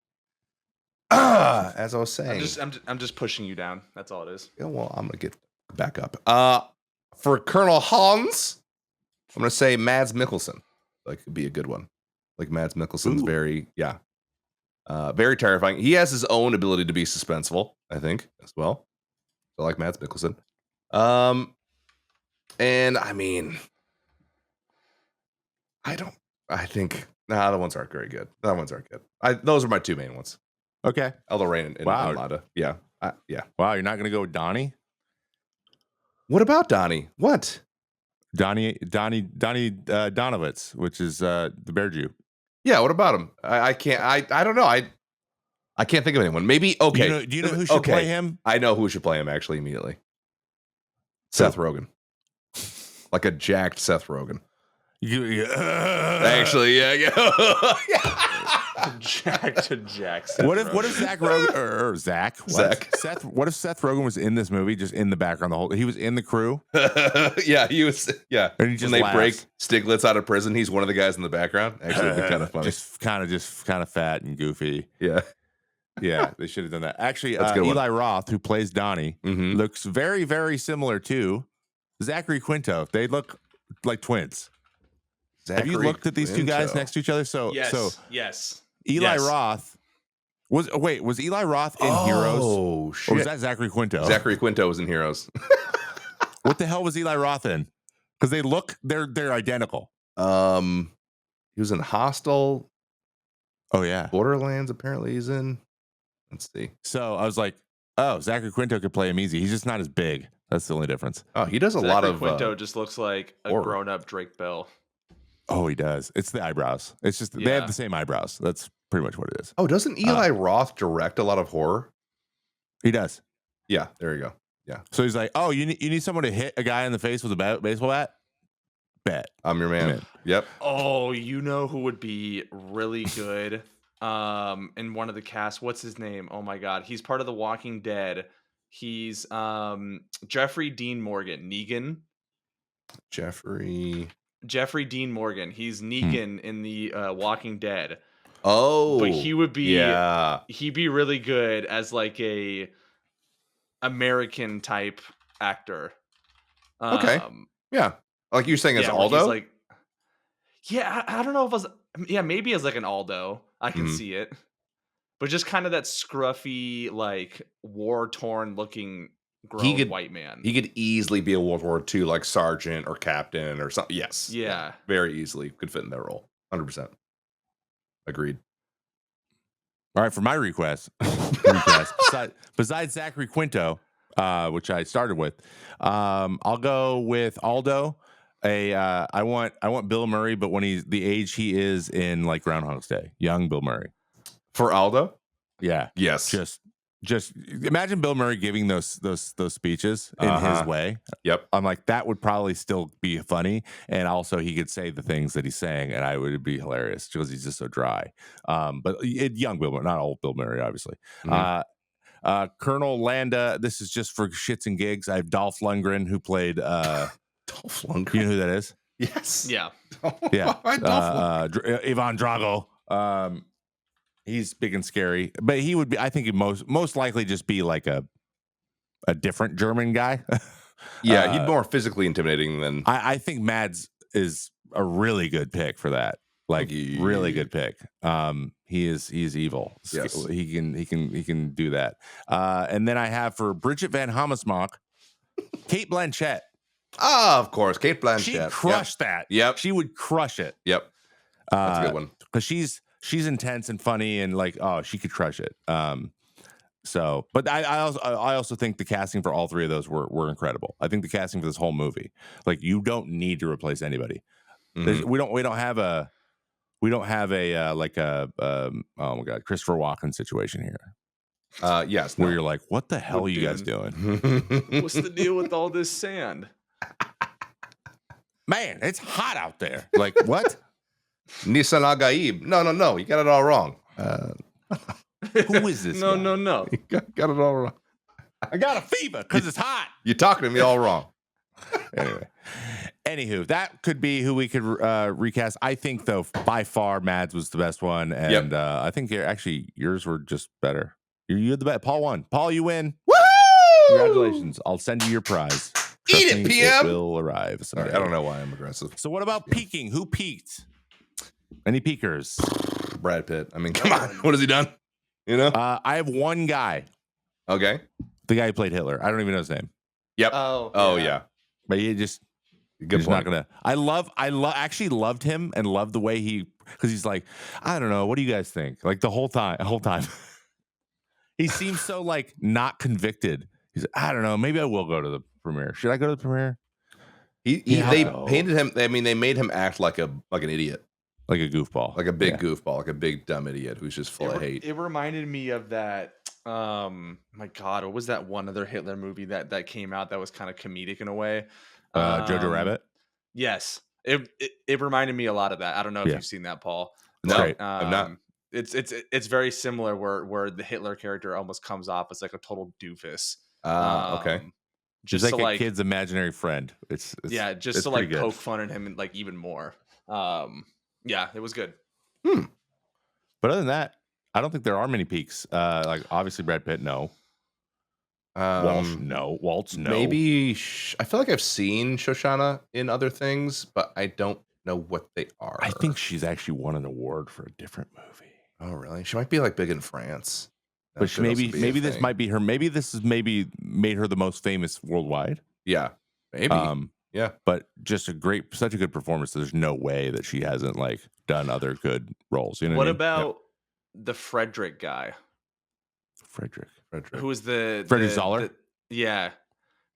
As I was saying, I'm just pushing you down. That's all it is. Yeah, well, I'm gonna get back up. For Colonel Hans, I'm gonna say Mads Mikkelsen. Like, could be a good one. Like Mads Mikkelsen's very terrifying. He has his own ability to be suspenseful, I think, as well. So, like Mads Mikkelsen. And I mean, I think the ones aren't very good. The ones aren't good. Those are my two main ones. Okay. Aldo Rain and Lada. Yeah. Yeah. Wow, you're not gonna go with Donnie? What about Donnie? What? Donnie Donowitz, which is the Bear Jew. Yeah, what about him? I can't. I don't know. I can't think of anyone. Maybe okay. Do you know who should play him? I know who should play him actually immediately. Seth Rogen, like a jacked Seth Rogen. Actually, yeah. Jack. What if Zach Rogen or Zach? What? Zach. Seth. What if Seth Rogen was in this movie, just in the background the whole? He was in the crew. Yeah, he was. Yeah, and he just when they laughs. break Stiglitz out of prison, he's one of the guys in the background. Actually, it'd be kind of funny. Just kind of fat and goofy. Yeah. Yeah, they should have done that. Actually, That's a good one. Eli Roth, who plays Donnie, looks very, very similar to Zachary Quinto. They look like twins. Have you looked at these two guys next to each other? Yes. Eli Roth was Eli Roth in Heroes? Oh shit! Or was that Zachary Quinto? Zachary Quinto was in Heroes. What the hell was Eli Roth in? Because they're identical. He was in Hostel. Oh yeah, Borderlands. Apparently, he's in. Let's see. So I was like, oh, Zachary Quinto could play him easy. He's just not as big. That's the only difference. Oh, he does a lot of. Quinto just looks like a grown-up Drake Bell. Oh, he does. It's the eyebrows. It's just they have the same eyebrows. That's pretty much what it is. Oh, doesn't Eli Roth direct a lot of horror? He does. Yeah, there you go. Yeah. So he's like, oh, you need someone to hit a guy in the face with a baseball bat? Bet. I'm your man. Yep. Oh, you know who would be really good in one of the casts? What's his name? Oh my god. He's part of The Walking Dead. He's Jeffrey Dean Morgan. Negan. Jeffrey Dean Morgan. He's Negan in the Walking Dead. Oh. But he would be he'd be really good as like a American type actor. Okay. Yeah. Like you're saying as Aldo? He's like, I don't know if maybe as like an Aldo. I can see it. But just kind of that scruffy, like war-torn looking grown white man. He could easily be a World War II like sergeant or captain or something. Yes. Yeah. Very easily could fit in that role. 100%. Agreed. All right, for my request, besides Zachary Quinto, which I started with, I'll go with Aldo. I want Bill Murray, but when he's the age he is in like Groundhog's Day, young Bill Murray. For Aldo? Yeah. Yes. Just just imagine Bill Murray giving those speeches in his way. Yep. I'm like, that would probably still be funny, and also he could say the things that he's saying, and I would be hilarious because he's just so dry. But young Bill Murray, not old Bill Murray, obviously. Colonel Landa. This is just for shits and gigs. I have Dolph Lundgren, who played Dolph Lundgren. You know who that is? Yes. Yeah. Yeah. Ivan Drago. He's big and scary, but he would be. I think he'd most likely just be like a different German guy. Yeah, he'd more physically intimidating than. I think Mads is a really good pick for that. Like really good pick. He's evil. Yes. He can do that. And then I have for Bridget Van Hammersmark, Kate Blanchett. Oh, of course, Kate Blanchett. She'd crush that. Yep. She would crush it. Yep. That's a good one. Because she's intense and funny and like, oh, she could crush it. So, but I also think the casting for all three of those were incredible. I think the casting for this whole movie, like, you don't need to replace anybody. Mhm. We don't have a oh my god, Christopher Walken situation here. Yes. Where you're like, what the hell are you guys doing? What's the deal with all this sand? Man, it's hot out there. Like, what? Nissan Agaib. No. You got it all wrong. Who is this guy? No. You got it all wrong. I got a fever because it's hot. You're talking to me all wrong. Anywho, that could be who we could recast. I think, though, by far, Mads was the best one, and I think yours were just better. You're the best. Paul won. Paul, you win. Woo! Congratulations! I'll send you your prize. Eat Trust it, me, PM. It will arrive someday. Sorry, I don't know why I'm aggressive. So, what about peaking? Who peaked? Any peakers? Brad Pitt. I mean, come on. What has he done? You know? I have one guy. Okay. The guy who played Hitler. I don't even know his name. Yep. Oh yeah. But he just. Good point. Not gonna. I actually loved him and loved the way because he's like, I don't know. What do you guys think? Like the whole time. He seems so like not convicted. He's like, I don't know. Maybe I will go to the premiere. Should I go to the premiere? They painted him. I mean, they made him act like an idiot, like a goofball, like a big goofball, like a big dumb idiot who's just full of hate. It reminded me of that. My God, what was that one other Hitler movie that came out that was kind of comedic in a way? Jojo Rabbit. Yes, it reminded me a lot of that. I don't know if you've seen that, Paul. No, But, I'm not. It's very similar where the Hitler character almost comes off as like a total doofus. Okay. Just like a kid's imaginary friend. It's just to like poke fun at him and like even more. Yeah, it was good. But other than that, I don't think there are many peaks. Like obviously Brad Pitt, no. Waltz, no. Maybe I feel like I've seen Shoshana in other things, but I don't know what they are. I think she's actually won an award for a different movie. Oh, really? She might be like big in France. But maybe this might be her. Maybe this has maybe made her the most famous worldwide. Yeah, maybe. Yeah, but just such a good performance. There's no way that she hasn't like done other good roles. You know what about the Frederick guy? Frederick. Who was the Frederick Zoller? Yeah,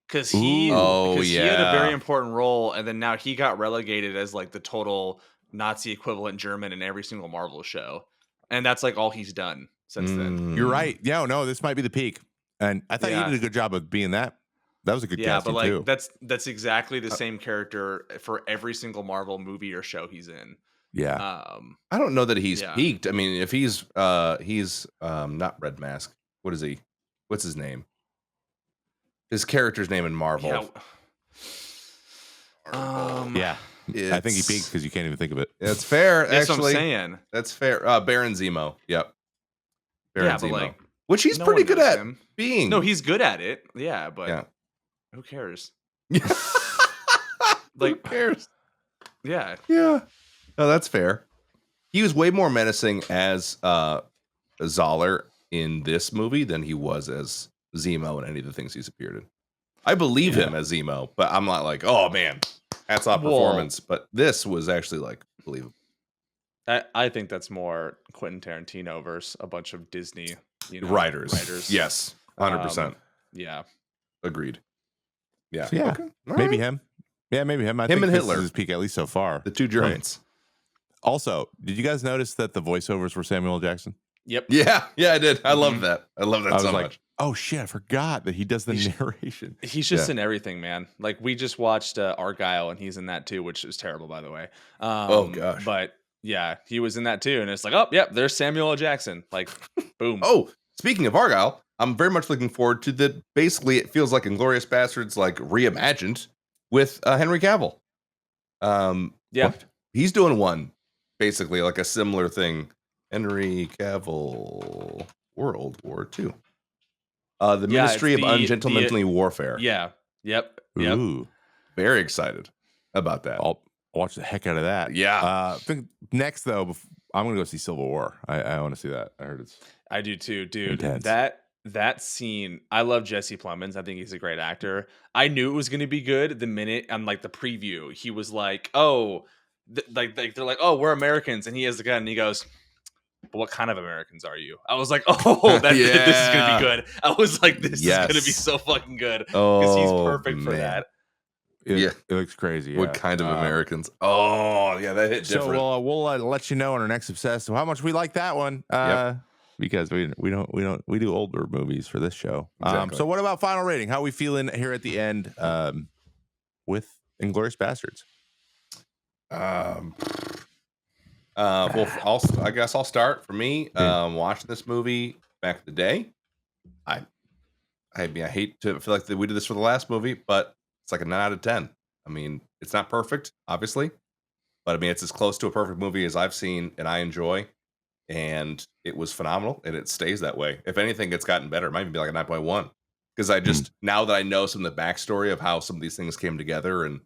because he had a very important role, and then now he got relegated as like the total Nazi equivalent German in every single Marvel show, and that's like all he's done since then. You're right. Yeah, no, this might be the peak, and I thought you did a good job of being that. That was a good casting but like too. that's exactly the same character for every single Marvel movie or show he's in. Yeah. I don't know that he's peaked. I mean, if he's not Red Mask. What is he? What's his name? His character's name in Marvel. Yeah. I think he peaked because you can't even think of it. That's fair. That's actually, what I'm saying. That's fair. Baron Zemo. Yep. Baron Zemo. Like, which he's pretty good at being. No, he's good at it. Yeah, but who cares? Who cares? Yeah. Yeah. No, that's fair. He was way more menacing as Zoller in this movie than he was as Zemo in any of the things he's appeared in. I believe him as Zemo, but I'm not like, oh man, hats off performance. But this was actually like believable. I think that's more Quentin Tarantino versus a bunch of Disney writers. Yes, 100%. Yeah, agreed. Yeah, so okay. Maybe him. Yeah, maybe him. I think and Hitler is his peak at least so far. The two giants. Also, did you guys notice that the voiceovers were Samuel L. Jackson? Yep. Yeah, I did. I love Mhm. that. I love that I was so like, much. oh shit, I forgot that he does the narration. He's just in everything, man. Like we just watched Argyle, and he's in that too, which is terrible, by the way. Oh gosh. But yeah, he was in that too, and it's like, oh, yep, there's Samuel L. Jackson. Like, boom. Oh, speaking of Argyle, I'm very much looking forward to the. Basically, it feels like Inglorious Basterds, like reimagined with Henry Cavill. Yeah, What? He's doing one, basically like a similar thing. Henry Cavill, World War II. The yeah. It's Ministry of the Ungentlemanly Warfare. yeah, yep. Ooh, Very excited about that. I'll watch the heck out of that. Yeah. I think next though, I'm gonna go see Civil War. I want to see that. I heard it's I do too, dude. intense. That scene, I love Jesse Plemons. I think he's a great actor. I knew it was going to be good the minute on like the preview. He was like, "Oh, like they're like, oh, we're Americans," and he has the gun, and he goes, "But what kind of Americans are you?" I was like, "Oh, this is going to Yeah. be good." I was like, "This is going to be Yes. so fucking good," because he's Oh, perfect for man. that. Yeah. It looks crazy. Yeah. What kind of Americans? Oh, yeah, that hit So different. we'll let you know on our next Obsessed how much we like that one. Because we do older movies for this show. Exactly. So what about final rating? How are we feeling here at the end with Inglorious Basterds? Well, I guess I'll start. For me, watching this movie back in the day, I mean, I hate to feel like we did this for the last movie, but it's like a 9 out of 10. I mean, it's not perfect, obviously, but I mean, it's as close to a perfect movie as I've seen and I enjoy. And it was phenomenal, and it stays that way. If anything, it's gotten better. It might even be like a 9.1 because I just now that I know some of the backstory of how some of these things came together and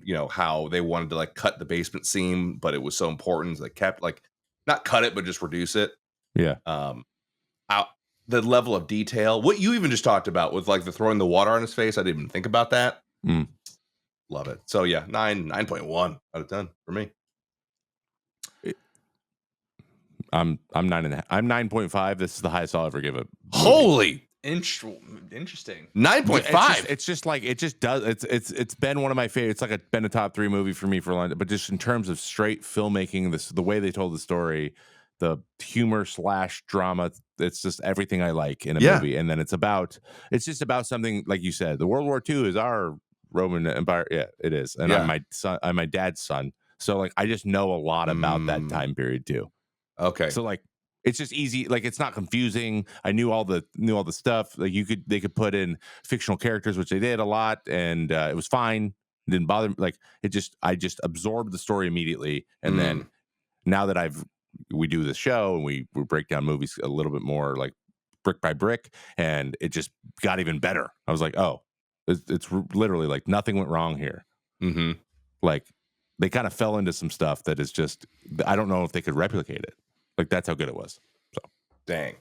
you know how they wanted to like cut the basement scene, but it was so important they kept like not cut it but just reduce it. Yeah. Out the level of detail, what you even just talked about with like the throwing the water on his face, I didn't even think about that. Love it. So yeah, 9.1 out of 10 for me. I'm 9.5. I'm 9.5. This is the highest I'll ever give it. Holy Interesting. 9.5. It's just like it just does. It's been one of my favorites. It's like been a top 3 movie for me for a long time. But just in terms of straight filmmaking, the way they told the story, the humor / drama, it's just everything I like in a movie. And then it's just about something like you said. The World War II is our Roman Empire. Yeah, it is. And I'm my dad's son, so like I just know a lot about that time period too. Okay. So like it's just easy, like it's not confusing. I knew all the stuff. Like they could put in fictional characters, which they did a lot, and it was fine. It didn't bother me. Like I just absorbed the story immediately. And then now that we do this show and we break down movies a little bit more like brick by brick, and it just got even better. I was like, oh, it's literally like nothing went wrong here. Like they kind of fell into some stuff that is just, I don't know if they could replicate it. Like that's how good it was. So dang,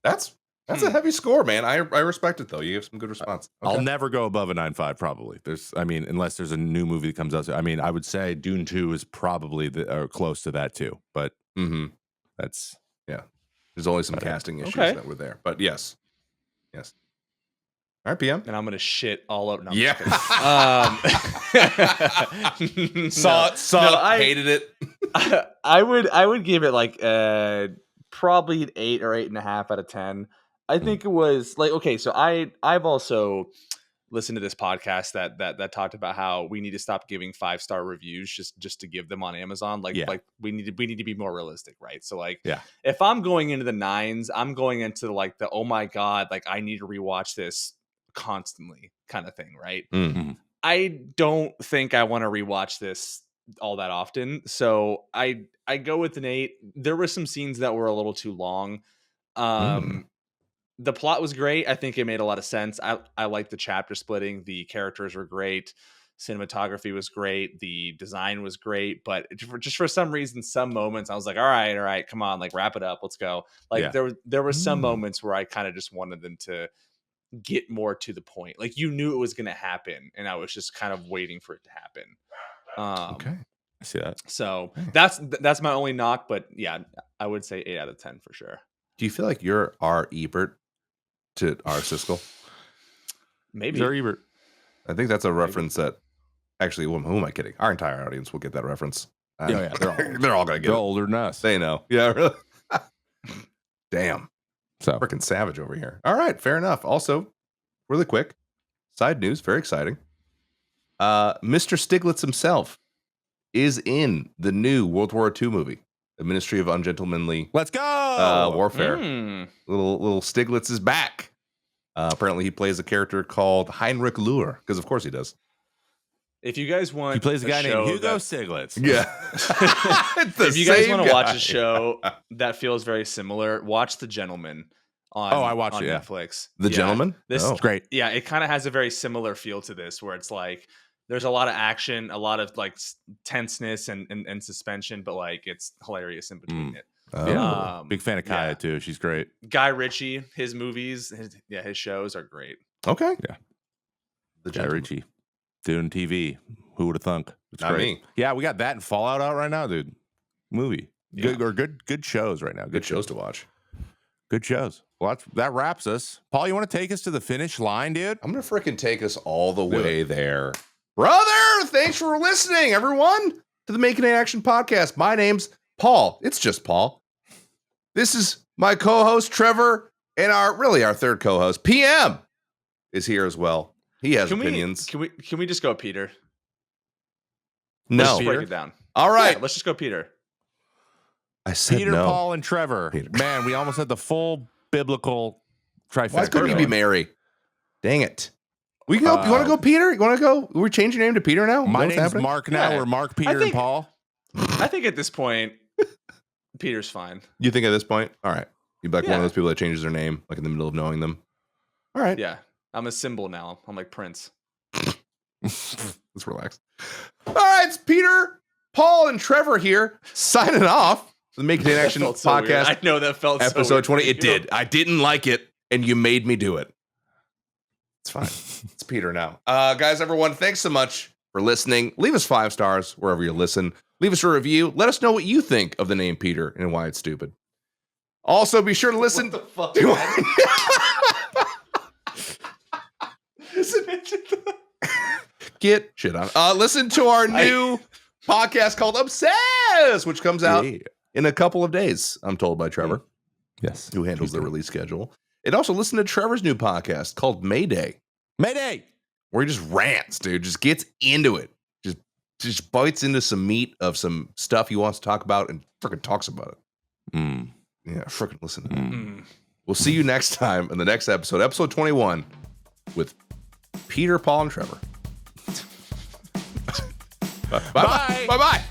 that's a heavy score, man. I respect it though. You have some good response. Okay. I'll never go above a 9.5 probably. Unless there's a new movie that comes out. I mean, I would say Dune 2 is probably close to that too. But that's there's only some casting issues that were there. But yes. All right, PM. And I'm gonna shit all up. No, Saw it, hated it. I would give it like probably an 8 or 8.5 out of 10. I think it was like, okay, so I've also listened to this podcast that talked about how we need to stop giving 5-star reviews just to give them on Amazon. Like we need to be more realistic, right? So like if I'm going into the 9s, I'm going into like the oh my god, like I need to rewatch this constantly kind of thing, right? I don't think I want to rewatch this all that often, so I go with an 8. There were some scenes that were a little too long. The plot was great. I think it made a lot of sense. I liked the chapter splitting. The characters were great. Cinematography was great. The design was great. But just for some reason, some moments I was like, all right, come on, like wrap it up. Let's go. Like there were some moments where I kind of just wanted them to get more to the point. Like you knew it was going to happen, and I was just kind of waiting for it to happen. Okay, I see that. So that's my only knock. But yeah, I would say 8 out of 10 for sure. Do you feel like you're R. Ebert to R. Siskel? Maybe. R. Ebert. I think that's a reference that actually, who am I kidding? Our entire audience will get that reference. They're all going to get it. They're older than us. They know. Yeah, really. Damn. So Freaking savage over here. All right, fair enough. Also, really quick, side news, very exciting. Mr. Stiglitz himself is in the new World War II movie, The Ministry of Ungentlemanly let's go. Warfare. Little Stiglitz is back. Apparently, he plays a character called Heinrich Luhr, because of course he does. If you guys want, He plays a guy named Hugo that- Stiglitz. Yeah. if you guys want to watch a show that feels very similar, watch The Gentleman on, I watched on it, yeah. Netflix. The Yeah. Gentleman? This Oh. It's great. Yeah, it kind of has a very similar feel to this, where it's like there's a lot of action, a lot of like tenseness and suspension, but like it's hilarious in between it. Oh. Yeah. Big fan of Kaya yeah. too. She's great. Guy Ritchie, his movies, his shows are great. Okay. Yeah. The Guy Gentleman. Ritchie doing TV. Who would have thunk? It's Not great. me. Yeah, we got that and Fallout out right now, dude. Movie. Yeah. Good shows right now. Good shows to watch. Good shows. Well, that wraps us. Paul, you want to take us to the finish line, dude? I'm going to freaking take us all the way there. Brother, thanks for listening, everyone, to the Making an Action podcast. My name's Paul. It's just Paul. This is my co-host, Trevor, and our third co-host, PM, is here as well. He has opinions. Can we just go Peter? No. Let's just break it down. All right. Yeah, let's just go Peter. I said Peter, no. Paul, and Trevor. Peter. Man, we almost had the full biblical trifecta. Why couldn't you be Mary? Dang it. We can go. You want to go Peter? You want to go? We're changing your name to Peter now? My What's name's happening? Mark now. Yeah. We're Mark, Peter, and Paul. I think at this point, Peter's fine. You think at this point? All right. You're like one Yeah. of those people that changes their name like in the middle of knowing them. All right. Yeah, I'm a symbol now. I'm like Prince. Let's relax. All right. It's Peter, Paul, and Trevor here signing off. The Making an Action Felt so weird. podcast. I know that felt so Episode weird 20. for It you. did. I didn't like it, and you made me do it. It's fine. It's Peter now. Guys, everyone, thanks so much for listening. Leave us 5 stars wherever you listen. Leave us a review. Let us know what you think of the name Peter and why it's stupid. Also, be sure to listen. What the fuck? Get shit on. Listen to our new podcast called Obsessed, which comes out in a couple of days, I'm told by Trevor, Yes. who handles the release schedule. And also listen to Trevor's new podcast called Mayday, Mayday. where he just rants, dude. Just gets into it. Just bites into some meat of some stuff he wants to talk about and freaking talks about it. Mm. Yeah, freaking listen to that. Mm. We'll see you next time in the next episode, episode 21, with Peter, Paul, and Trevor. Bye-bye. Bye. Bye-bye.